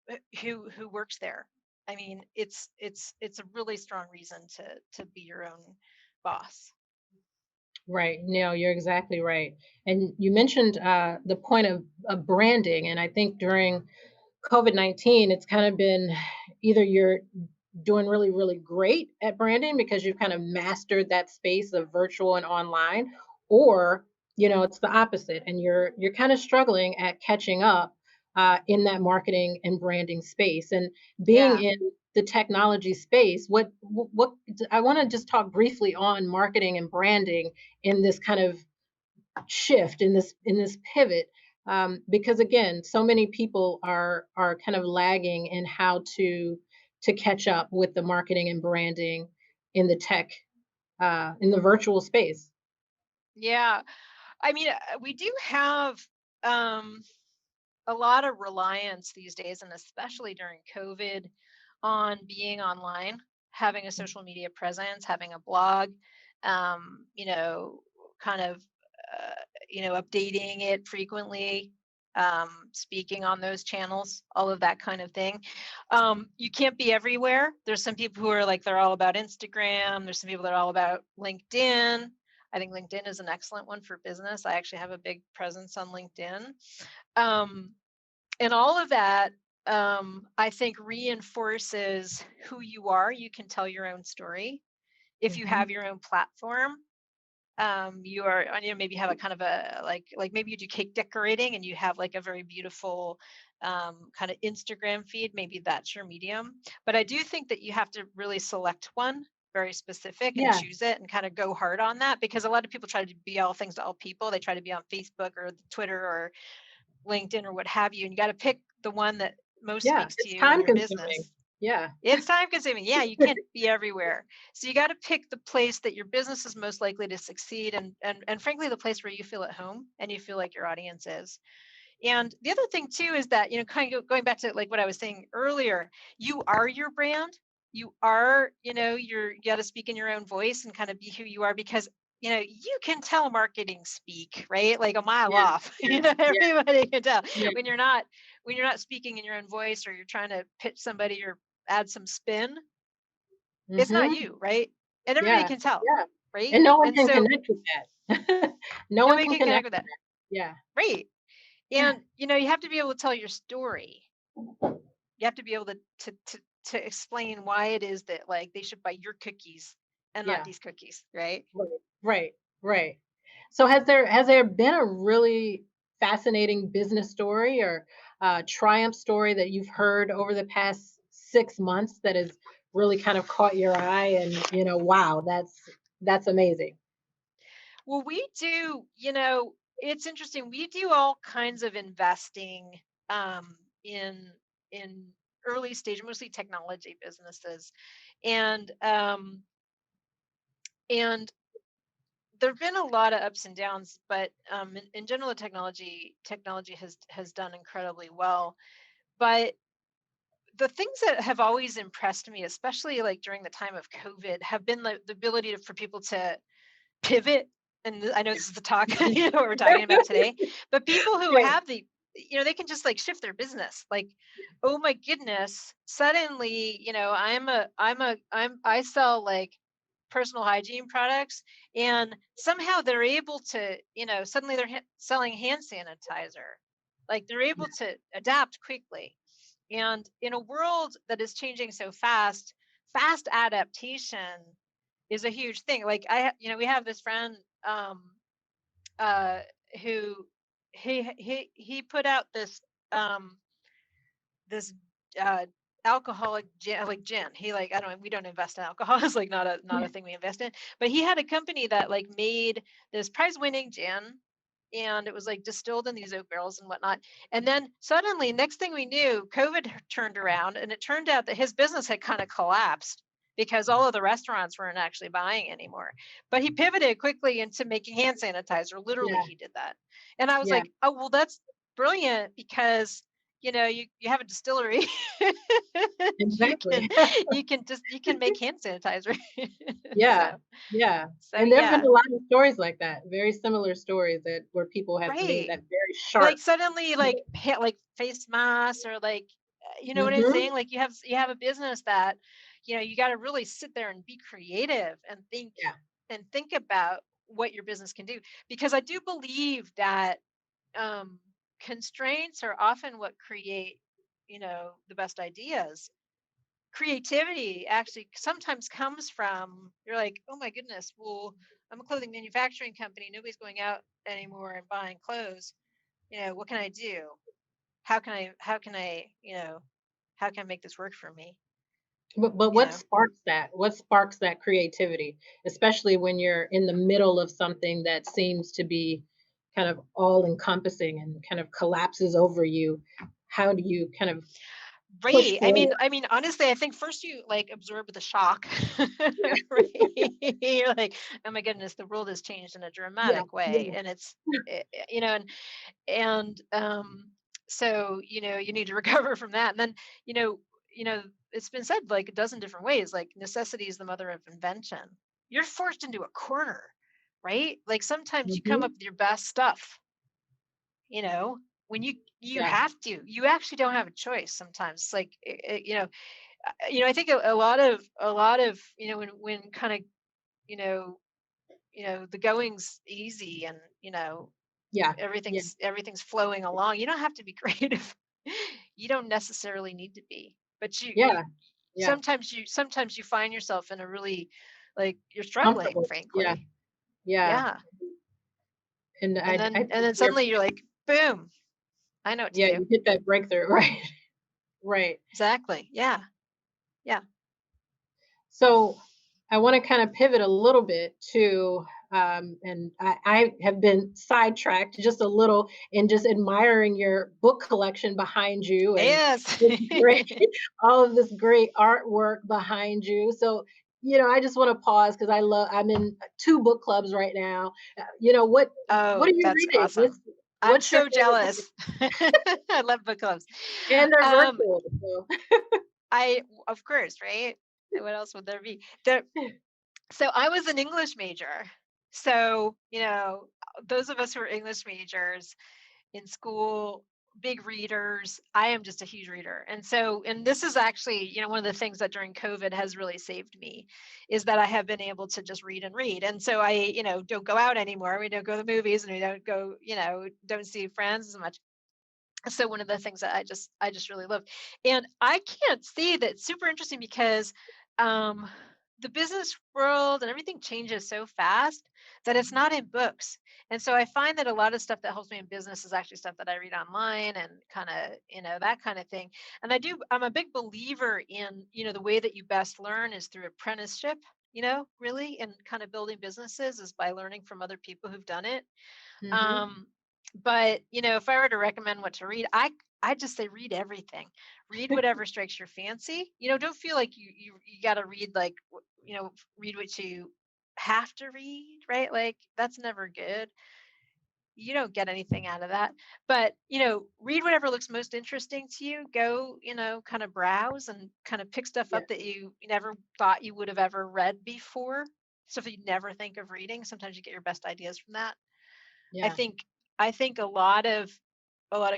works there. I mean, it's a really strong reason to be your own boss. Right. No, you're exactly right. And you mentioned the point of branding. And I think during COVID-19, it's kind of been either you're doing really, really great at branding because you've kind of mastered that space of virtual and online, or it's the opposite, and you're kind of struggling at catching up in that marketing and branding space. And being Yeah. in the technology space, what I want to just talk briefly on marketing and branding in this kind of shift, in this pivot, because again, so many people are kind of lagging in how to catch up with the marketing and branding in the tech, in the virtual space. Yeah. I mean, we do have um a lot of reliance these days, and especially during COVID, on being online. having a social media presence, having a blog, you know, kind of, you know, updating it frequently, speaking on those channels, all of that kind of thing. You can't be everywhere. There's some people who are like, they're all about Instagram. There's some people that are all about LinkedIn. I think LinkedIn is an excellent one for business. I actually have a big presence on LinkedIn. And all of that, I think reinforces who you are. You can tell your own story. If you have your own platform, you are, you know, maybe have a kind of a, like maybe you do cake decorating and you have like a very beautiful kind of Instagram feed. Maybe that's your medium. But I do think that you have to really select one very specific and Yeah. choose it and kind of go hard on that, because a lot of people try to be all things to all people. They try to be on Facebook or Twitter or LinkedIn or what have you, and you got to pick the one that most Yeah, speaks to it's you and time your consuming. business. Yeah. It's time consuming. Yeah, you can't be everywhere. So you got to pick the place that your business is most likely to succeed, and frankly, the place where you feel at home and you feel like your audience is. And the other thing too is that, you know, kind of going back to like what I was saying earlier, you are your brand. You are, you know, you got to speak in your own voice and kind of be who you are, because you know, you can tell marketing speak, right? Like a mile Yeah. off. You know, everybody can tell Yeah. when you're not speaking in your own voice, or you're trying to pitch somebody or add some spin. It's not you, right? And everybody Yeah. can tell, Yeah. right? And no one And can so connect with that. No one nobody can can connect connect with with that, that. Yeah. right? Yeah. And you know, you have to be able to tell your story. You have to be able to explain why it is that like they should buy your cookies and not Yeah. these cookies, right? Right. Right. So has there been a really fascinating business story or triumph story that you've heard over the past 6 months that has really kind of caught your eye and wow, that's amazing. Well, we do, you know, it's interesting. We do all kinds of investing um, in in early stage, mostly technology businesses, and um, and there've been a lot of ups and downs, but in general, the technology has done incredibly well. But the things that have always impressed me, especially like during the time of COVID, have been the ability for people to pivot. And I know this is the talk, you know, what we're talking about today, but people who Right. have the, you know, they can just like shift their business. Like, oh my goodness, suddenly, you know, I sell like personal hygiene products, and somehow they're able to, you know, suddenly they're selling hand sanitizer. Like they're able to adapt quickly. And in a world that is changing so fast, fast adaptation is a huge thing. Like you know, we have this friend uh, who he put out um, this alcoholic gin, like gin. He like, I don't, we don't invest in alcohol. It's like not a thing we invest in. But he had a company that like made this prize winning gin, and it was like distilled in these oak barrels and whatnot. And then suddenly, next thing we knew, COVID turned around, and it turned out that his business had kind of collapsed because all of the restaurants weren't actually buying anymore. But he pivoted quickly into making hand sanitizer. Literally, Yeah. he did that. And I was Yeah. like, oh, well, that's brilliant, because you know, you have a distillery. Exactly. You can make hand sanitizer. Yeah. so Yeah. so And there have been yeah, a lot of stories like that, very similar stories that where people have made right. that very Like sharp. suddenly, like like face masks, or like, you know what I'm Mhm. saying? Like you have a business that, you know, you got to really sit there and be creative Yeah. and think about what your business can do, because I do believe that um, constraints are often what create, you know, the best ideas. Creativity actually sometimes comes from, you're like, oh my goodness, well, I'm a clothing manufacturing company, nobody's going out anymore and buying clothes, you know, what can I do? How can I you know, how can I make this work for me, But you what know? sparks that? What sparks that creativity, especially when you're in the middle of something that seems to be kind of all encompassing and kind of collapses over you? How do you kind of push Right. forward? I mean, honestly, I think first you like absorb the shock, right? You're like, oh my goodness, the world has changed in a Yeah. dramatic way, Yeah. and it's, you know, and so you know, you need to recover from that, and then you know, it's been said like a dozen different ways, like necessity is the mother of invention. You're forced into a corner, right? Like sometimes you come up with your best stuff, when you have to, you actually don't have a choice sometimes. It's like, I think a lot of, when kind of, the going's easy and, Yeah. everything's flowing along. You don't have to be creative. You don't necessarily need to be, but Yeah. Yeah. sometimes you find yourself in a really, like, you're struggling, Comfortable. Yeah. frankly. Yeah. Yeah. And And then suddenly you're like, boom, I know what to yeah, do. you hit that breakthrough, right? Right. Exactly. Yeah. Yeah. So I want to kind of pivot a little bit to, and I have been sidetracked just a little in just admiring your book collection behind you and Yes. this great, all of this great artwork behind you. So, I just want to pause because I'm in 2 book clubs right now. What Oh, are you that's reading? awesome. I'm What's your so favorite book? jealous. I love book clubs. And they're Um, virtual. So. of course, right? What else would there be? So I was an English major. So, those of us who are English majors in school, big readers. I am just a huge reader. And this is actually, one of the things that during COVID has really saved me is that I have been able to just read and read. And so I, don't go out anymore. We don't go to the movies and we don't go, don't see friends as much. So one of the things that I just really love. And I can't see that it's super interesting because um the business world and everything changes so fast that it's not in books. And so I find that a lot of stuff that helps me in business is actually stuff that I read online and kind of, that kind of thing. And I'm a big believer in, the way that you best learn is through apprenticeship, really, and kind of building businesses is by learning from other people who've done it. Mhm. But if I were to recommend what to read, I just say read everything. Read whatever strikes your fancy. Don't feel like you got to read like read what you have to read, right? Like that's never good. You don't get anything out of that. But read whatever looks most interesting to you. Go, kind of browse and kind of pick stuff Yeah. up that you never thought you would have ever read before. Stuff that you never think of reading. Sometimes you get your best ideas from that. I Yeah. think I think a lot of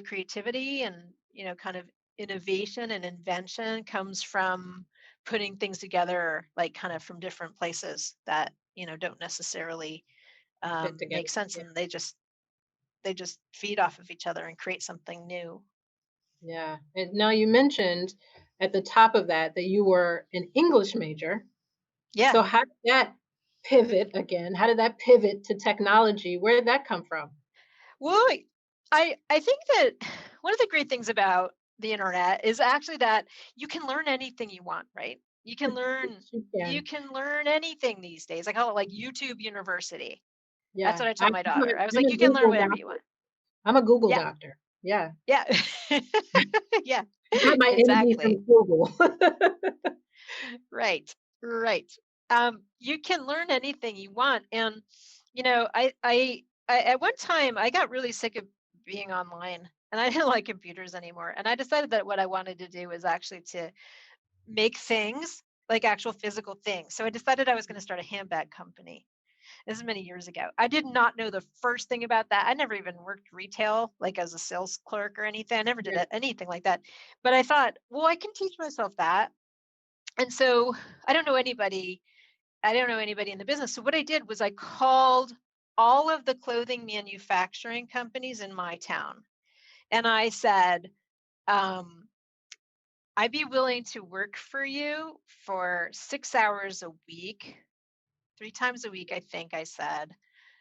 creativity and kind of innovation and invention comes from putting things together like kind of from different places that don't necessarily Fit together. make sense, Yeah. and they just feed off of each other and create something new. Yeah. And now you mentioned at the top of that you were an English major. Yeah. So how did that pivot again? How did that pivot to technology? Where did that come from? Well, I think that one of the great things about the internet is actually that you can learn anything you want, right? You can learn You you can. can learn anything these days. I call it like YouTube University. That's Yeah. what I told my daughter. I was I'm like, a you can learn Google whatever you doctor. want. I'm a Google Yeah. doctor. Yeah. Yeah. Yeah. I got my MD Exactly. from Google. Right. Right. You can learn anything you want. And, I at one time I got really sick of being online and I didn't like computers anymore. And I decided that what I wanted to do was actually to make things like actual physical things. So I decided I was going to start a handbag company. This is many years ago. I did not know the first thing about that. I never even worked retail, like as a sales clerk or anything. I never did Yeah. anything like that. But I thought, well, I can teach myself that. And so I don't know anybody. I don't know anybody in the business. So what I did was I called all of the clothing manufacturing companies in my town. And I said, I'd be willing to work for you for 6 hours a week, 3 times a week, I think I said,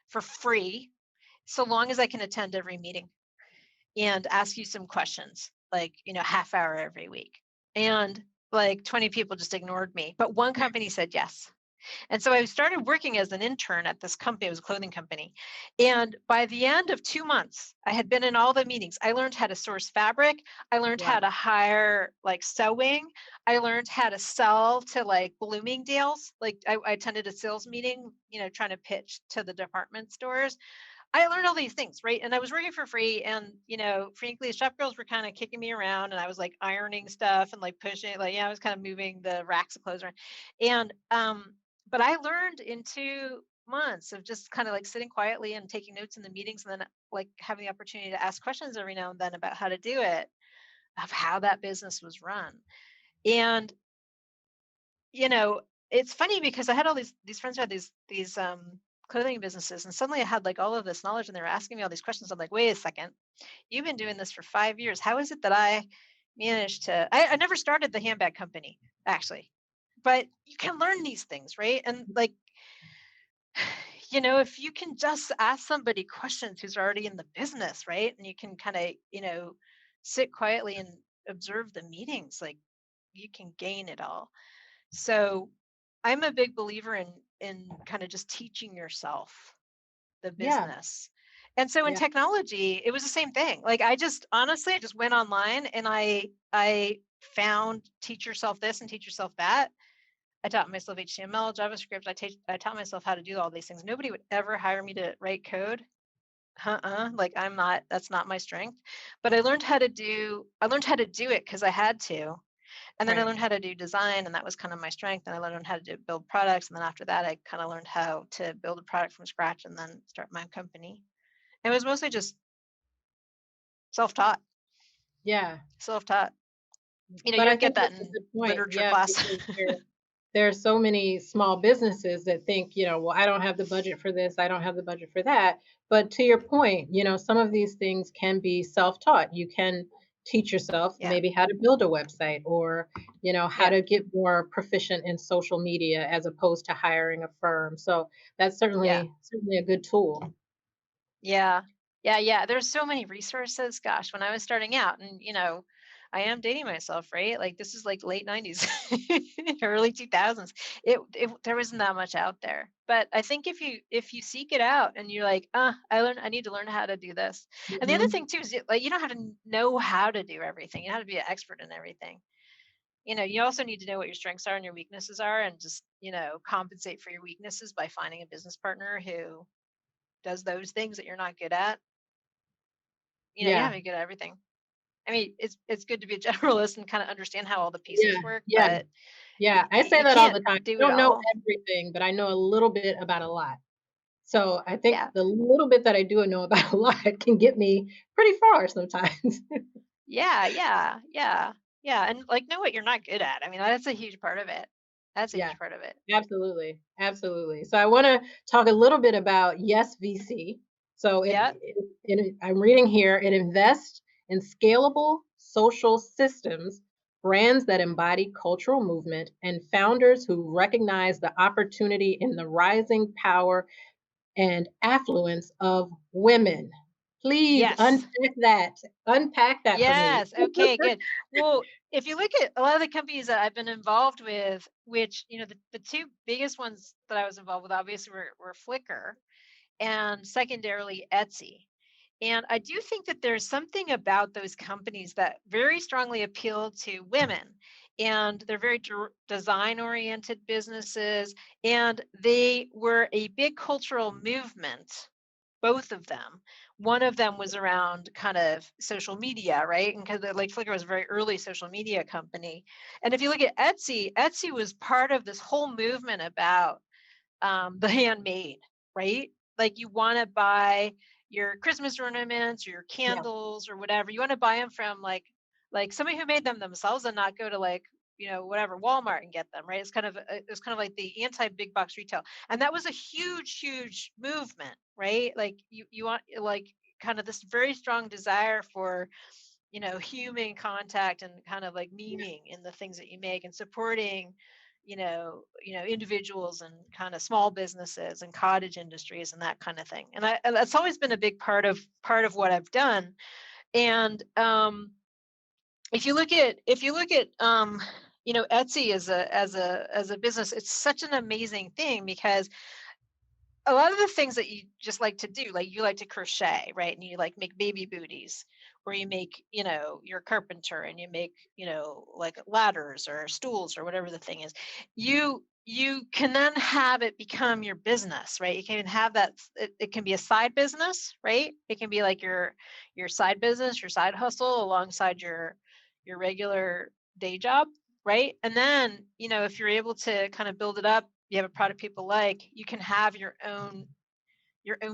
for free, so long as I can attend every meeting and ask you some questions, like, half hour every week. And like 20 people just ignored me, but one company said yes. And so I started working as an intern at this company. It was a clothing company. And by the end of 2 months, I had been in all the meetings. I learned how to source fabric. I learned how Wow. to hire like sewing. I learned how to sell to like Bloomingdale's. Like I attended a sales meeting, trying to pitch to the department stores. I learned all these things, right? And I was working for free, and frankly, the shop girls were kind of kicking me around, and I was like ironing stuff and like pushing, like I was kind of moving the racks of clothes around. And but I learned in 2 months of just kind of like sitting quietly and taking notes in the meetings, and then like having the opportunity to ask questions every now and then about how to do it, of how that business was run. And it's funny because I had all these friends who had these clothing businesses, and suddenly I had like all of this knowledge, and they were asking me all these questions. I'm like, wait a second, you've been doing this for 5 years. How is it that I managed to? I never started the handbag company actually, but you can learn these things, right? And like, if you can just ask somebody questions who's already in the business, right, and you can kind of sit quietly and observe the meetings, like you can gain it all. So I'm a big believer in kind of just teaching yourself the Yeah. business. And so in Yeah. technology, it was the same thing. Like I just went online and I found teach yourself this and teach yourself that. I taught myself HTML, JavaScript. I taught myself how to do all these things. Nobody would ever hire me to write code. Like that's not my strength. But I learned how to do it because I had to. And then I Right. learned how to do design, and that was kind of my strength. And I learned how to build products. And then after that, I kind of learned how to build a product from scratch and then start my own company. It was mostly just self-taught. Yeah. Self-taught. You But I don't get think that that's a in good point. literature Yeah, class. because there are so many small businesses that think, well, I don't have the budget for this, I don't have the budget for that. But to your point, some of these things can be self-taught. You can teach yourself Yeah. maybe how to build a website, or, how Yeah. to get more proficient in social media as opposed to hiring a firm. So that's Yeah. certainly a good tool. Yeah. Yeah. There's so many resources. Gosh, when I was starting out, and I am dating myself, right? Like this is like late 90s, early 2000s. There wasn't that much out there. But I think if you seek it out and you're like, I need to learn how to do this. And the other Mhm. thing too is like you don't have to know how to do everything. You don't have to be an expert in everything. You also need to know what your strengths are and your weaknesses are, and just, compensate for your weaknesses by finding a business partner who does those things that you're not good at. You don't have Yeah. to be good at everything. I mean, it's good to be a generalist and kind of understand how all the Yeah. pieces work, Yeah. but Yeah. I say you that all can't the time. do I it don't know all. everything, but I know a little bit about a lot. So I think Yeah. the little bit that I do know about a lot can get me pretty far sometimes. Yeah. And like know what you're not good at. I mean, that's a huge part of it. That's a Yeah, huge part of it. absolutely. Absolutely. So I want to talk a little bit about Yes VC. So Yeah. I'm reading here, it invests in scalable social systems, brands that embody cultural movement, and founders who recognize the opportunity in the rising power and affluence of women. Please Yes. unpack that for me. Yes. Okay, good. Well, if you look at a lot of the companies that I've been involved with, which, the two biggest ones that I was involved with obviously were Flickr and secondarily Etsy. And I do think that there's something about those companies that very strongly appeal to women. And they're very design oriented businesses. And they were a big cultural movement, both of them. One of them was around kind of social media, right? And because like Flickr was a very early social media company. And if you look at Etsy, Etsy was part of this whole movement about the handmade, right? Like you want to buy your Christmas ornaments or your Yeah. candles or whatever. You want to buy them from like somebody who made them themselves, and not go to like whatever Walmart and get them, right? It's kind of like the anti big box retail, and that was a huge movement, right? Like you want like kind of this very strong desire for human contact and kind of like meaning in the things that you make, and supporting individuals and kind of small businesses and cottage industries and that kind of thing. And that's always been a big part of what I've done. And if you look at Etsy as a business, it's such an amazing thing, because a lot of the things that you just like to do, like you like to crochet, right? And you like make baby booties. or you make, you're a carpenter and you make, like ladders or stools or whatever the thing is, you can then have it become your business, right? You can have that, it can be a side business, right? It can be like your side business, your side hustle alongside your regular day job, right? And then, if you're able to kind of build it up, you have a product people like, you can have your own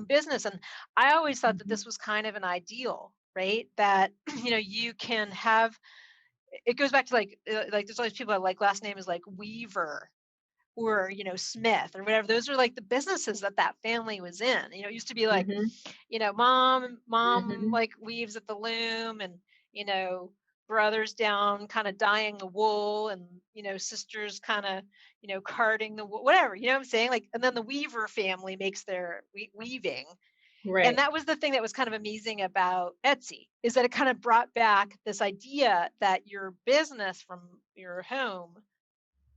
business. And I always thought that Mhm. this was kind of an ideal, right? That, you can have, it goes back to like there's always people that like last name is like Weaver or, Smith or whatever. Those are like the businesses that family was in. It used to be like, Mhm. mom Mhm. like weaves at the loom, and, you know, brothers down kind of dyeing the wool, and, sisters kind of, carding the wool, whatever, you know what I'm saying? Like, and then the Weaver family makes their weaving. And Right. that was the thing that was kind of amazing about Etsy, is that it kind of brought back this idea that your business from your home,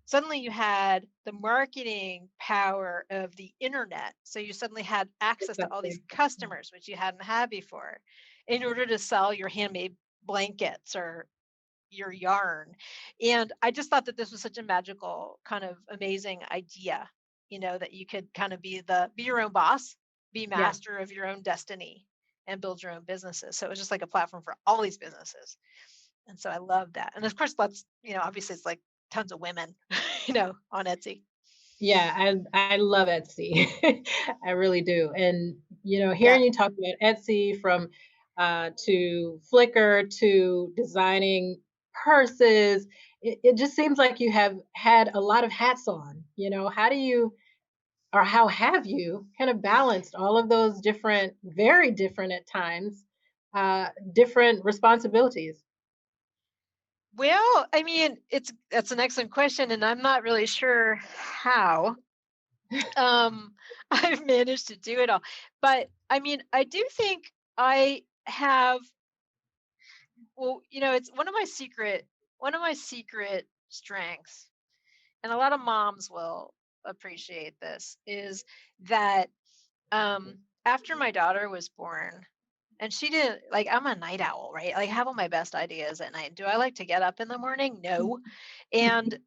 suddenly you had the marketing power of the internet. So you suddenly had access to all these Exactly. customers, which you hadn't had before, in order to sell your handmade blankets or your yarn. And I just thought that this was such a magical, kind of amazing idea, that you could kind of be your own boss, be Yeah. master of your own destiny, and build your own businesses. So it was just like a platform for all these businesses. And so I love that. And of course, obviously it's like tons of women, on Etsy. Yeah, I love Etsy. I really do. And, Yeah. hearing you talk about Etsy from to Flickr to designing purses, it just seems like you have had a lot of hats on. How do you or how have you kind of balanced all of those different, very different at times, different responsibilities? Well, I mean, that's an excellent question, and I'm not really sure how um I've managed to do it all. But I mean, I do think I have, well, it's one of my secret strengths, and a lot of moms will appreciate this, is that after my daughter was born, and she didn't like, I'm a night owl, right? Like, I have all my best ideas at night. Do I like to get up in the morning? No. And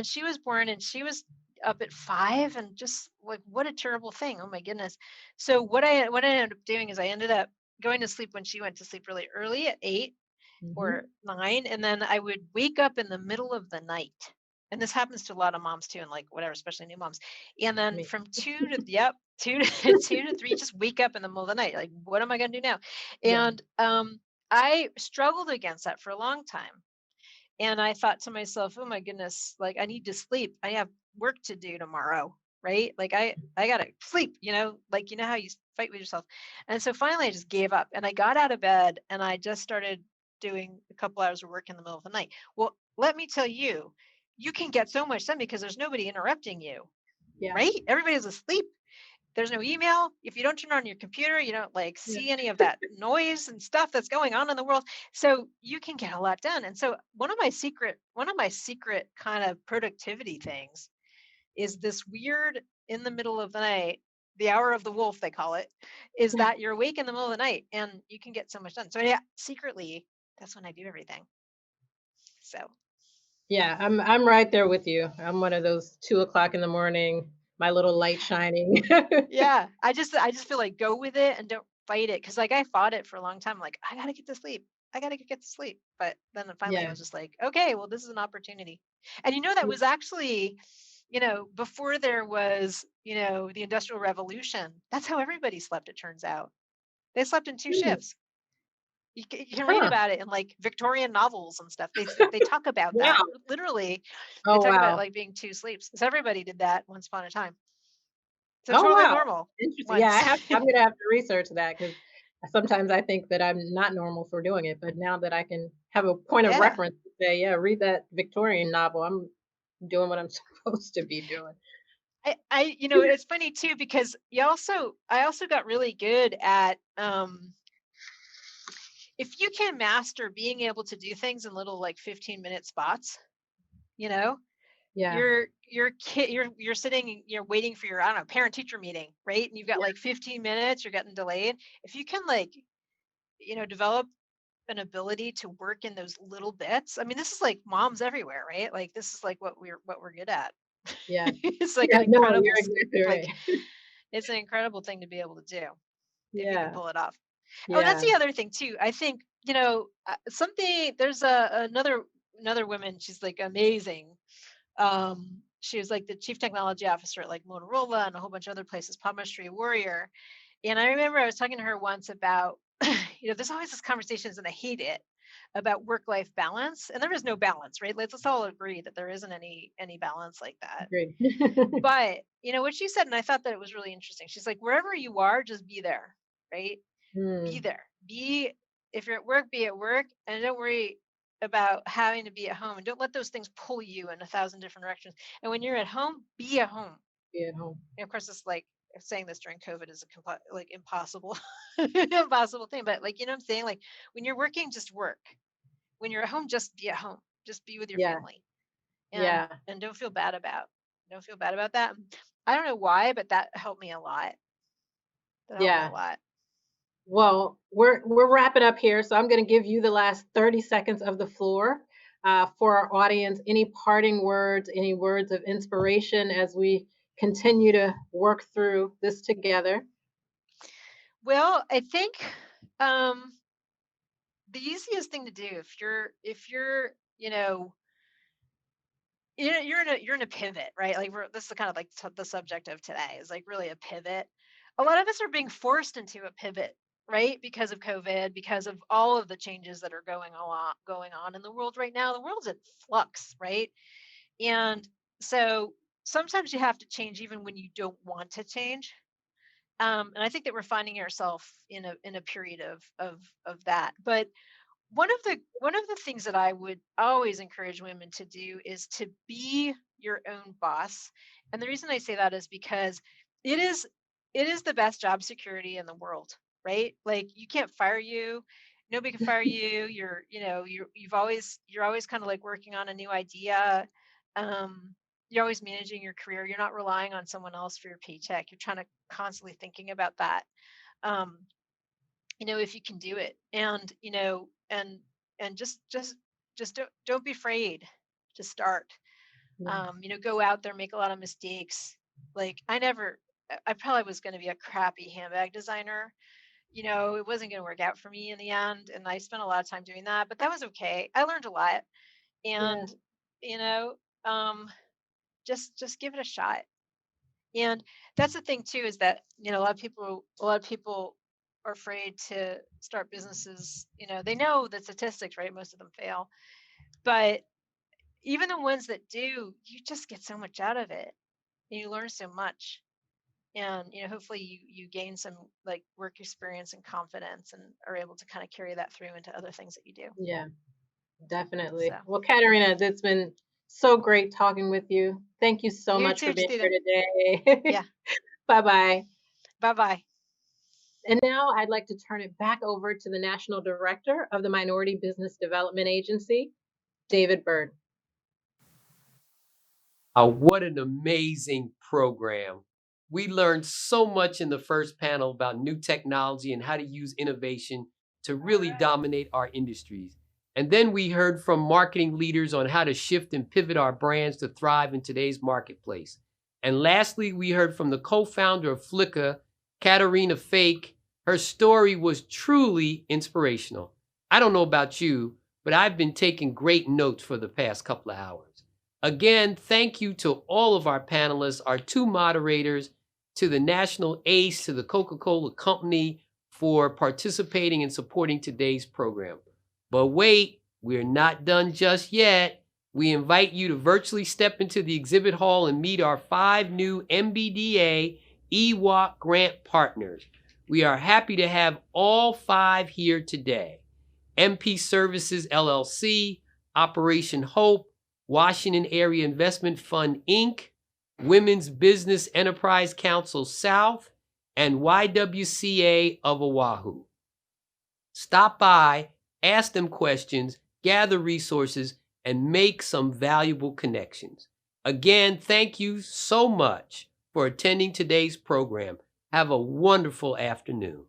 she was born, and she was up at 5, and just like, what a terrible thing. Oh my goodness. So what I ended up doing is I ended up going to sleep when she went to sleep really early at 8 or Mhm. 9, and then I would wake up in the middle of the night. And this happens to a lot of moms too, and like whatever, especially new moms. And then Me. from 2 to, yep, 2 to 2 to 3, just wake up in the middle of the night. Like, what am I going to do now? Yeah. And I struggled against that for a long time. And I thought to myself, oh my goodness, like, I need to sleep. I have work to do tomorrow, right? Like, I got to sleep, like, how you fight with yourself. And so finally I just gave up, and I got out of bed, and I just started doing a couple hours of work in the middle of the night. Well, let me tell you, you can get so much done because there's nobody interrupting you, Yeah. right? Everybody's asleep. There's no email. If you don't turn on your computer, you don't like Yeah. see any of that noise and stuff that's going on in the world. So you can get a lot done. And so one of my secret kind of productivity things is this weird, in the middle of the night, the hour of the wolf, they call it, is that you're awake in the middle of the night and you can get so much done. So yeah, secretly, that's when I do everything. So Yeah, I'm right there with you. I'm one of those 2 o'clock in the morning, my little light shining. yeah, I just feel like go with it and don't fight it, because like I fought it for a long time. Like, I gotta get to sleep. I gotta get to sleep. But then finally I Yeah. was just like, okay, well, this is an opportunity. And that was actually, before there was, the Industrial Revolution. That's how everybody slept, it turns out. They slept in two Mm. shifts. You can read Huh. about it in like Victorian novels and stuff. They talk about that. Wow. Literally, they Oh, talk about wow. like being two sleeps. So everybody did that once upon a time. So Oh, totally wow. normal Interesting. Yeah, once. I'm gonna have to research that because sometimes I think that I'm not normal for doing it, but now that I can have a point of Yeah. reference to say, "Yeah, read that Victorian novel," I'm doing what I'm supposed to be doing. It's funny too, because I also got really good at, if you can master being able to do things in little like 15-minute spots, you know, Yeah. your kid, you're sitting, you're waiting for your, I don't know, parent teacher meeting, right? And you've got Yeah. like 15 minutes, you're getting delayed. If you can like develop an ability to work in those little bits. I mean, this is like moms everywhere, right? Like this is like what we're good at. Yeah. It's like Yeah, an no, incredible, you're exactly like right. it's an incredible thing to be able to do if you can Yeah. pull it off. Oh, that's Yeah. the other thing too. I think, something, there's another woman, she's like amazing. She was like the chief technology officer at like Motorola and a whole bunch of other places, Palmistry Warrior. And I remember I was talking to her once about, there's always this conversations, and I hate it, about work-life balance. And there is no balance, right? Let's all agree that there isn't any balance like that. Agree. But what she said, and I thought that it was really interesting. She's like, wherever you are, just be there, right? Be there. If you're at work, be at work, and don't worry about having to be at home. And don't let those things pull you in 1,000 different directions. And when you're at home, be at home. Be at home. And of course, it's like saying this during COVID is like impossible, impossible thing. But like, I'm saying, like, when you're working, just work. When you're at home, just be at home. Just be with your Yeah. family. Yeah. And don't feel bad about that. I don't know why, but that helped me a lot. That helped me Yeah. a lot. Well, we're wrapping up here, so I'm going to give you the last 30 seconds of the floor for our audience. Any parting words, any words of inspiration as we continue to work through this together? Well, I think the easiest thing to do, if you're you're in a pivot, right? Like this is kind of like the subject of today, is like really a pivot. A lot of us are being forced into a pivot, right? Because of COVID, because of all of the changes that are going on in the world right now. The world's in flux, right? And so sometimes you have to change even when you don't want to change. And I think that we're finding ourselves in a period of that. But one of the things that I would always encourage women to do is to be your own boss. And the reason I say that is because it is the best job security in the world, right? Like you can't fire you. Nobody can fire you. You're always kind of like working on a new idea. You're always managing your career. You're not relying on someone else for your paycheck. You're trying to constantly thinking about that. If you can do it, and just don't be afraid to start. Go out there, make a lot of mistakes. Like I probably was going to be a crappy handbag designer. It wasn't going to work out for me in the end, and I spent a lot of time doing that, but that was okay. I learned a lot. And just give it a shot. And that's the thing too, is that a lot of people are afraid to start businesses. They know the statistics, right? Most of them fail, but even the ones that do, you just get so much out of it, and you learn so much. And hopefully you gain some like work experience and confidence, and are able to kind of carry that through into other things that you do. Yeah, definitely. So. Well, Katerina, it's been so great talking with you. Thank you so much too, for being Justina. here today. Yeah. Bye-bye. Bye-bye. And now I'd like to turn it back over to the National Director of the Minority Business Development Agency, David Byrd. What an amazing program. We learned so much in the first panel about new technology and how to use innovation to really dominate our industries. And then we heard from marketing leaders on how to shift and pivot our brands to thrive in today's marketplace. And lastly, we heard from the co-founder of Flicka, Katerina Fake. Her story was truly inspirational. I don't know about you, but I've been taking great notes for the past couple of hours. Again, thank you to all of our panelists, our two moderators, to the National ACE, to the Coca-Cola Company for participating and supporting today's program. But wait, we're not done just yet. We invite you to virtually step into the exhibit hall and meet our 5 new MBDA Ewoc grant partners. We are happy to have all 5 here today. MP Services LLC, Operation Hope, Washington Area Investment Fund, Inc., Women's Business Enterprise Council South, and YWCA of Oahu. Stop by, ask them questions, gather resources, and make some valuable connections. Again, thank you so much for attending today's program. Have a wonderful afternoon.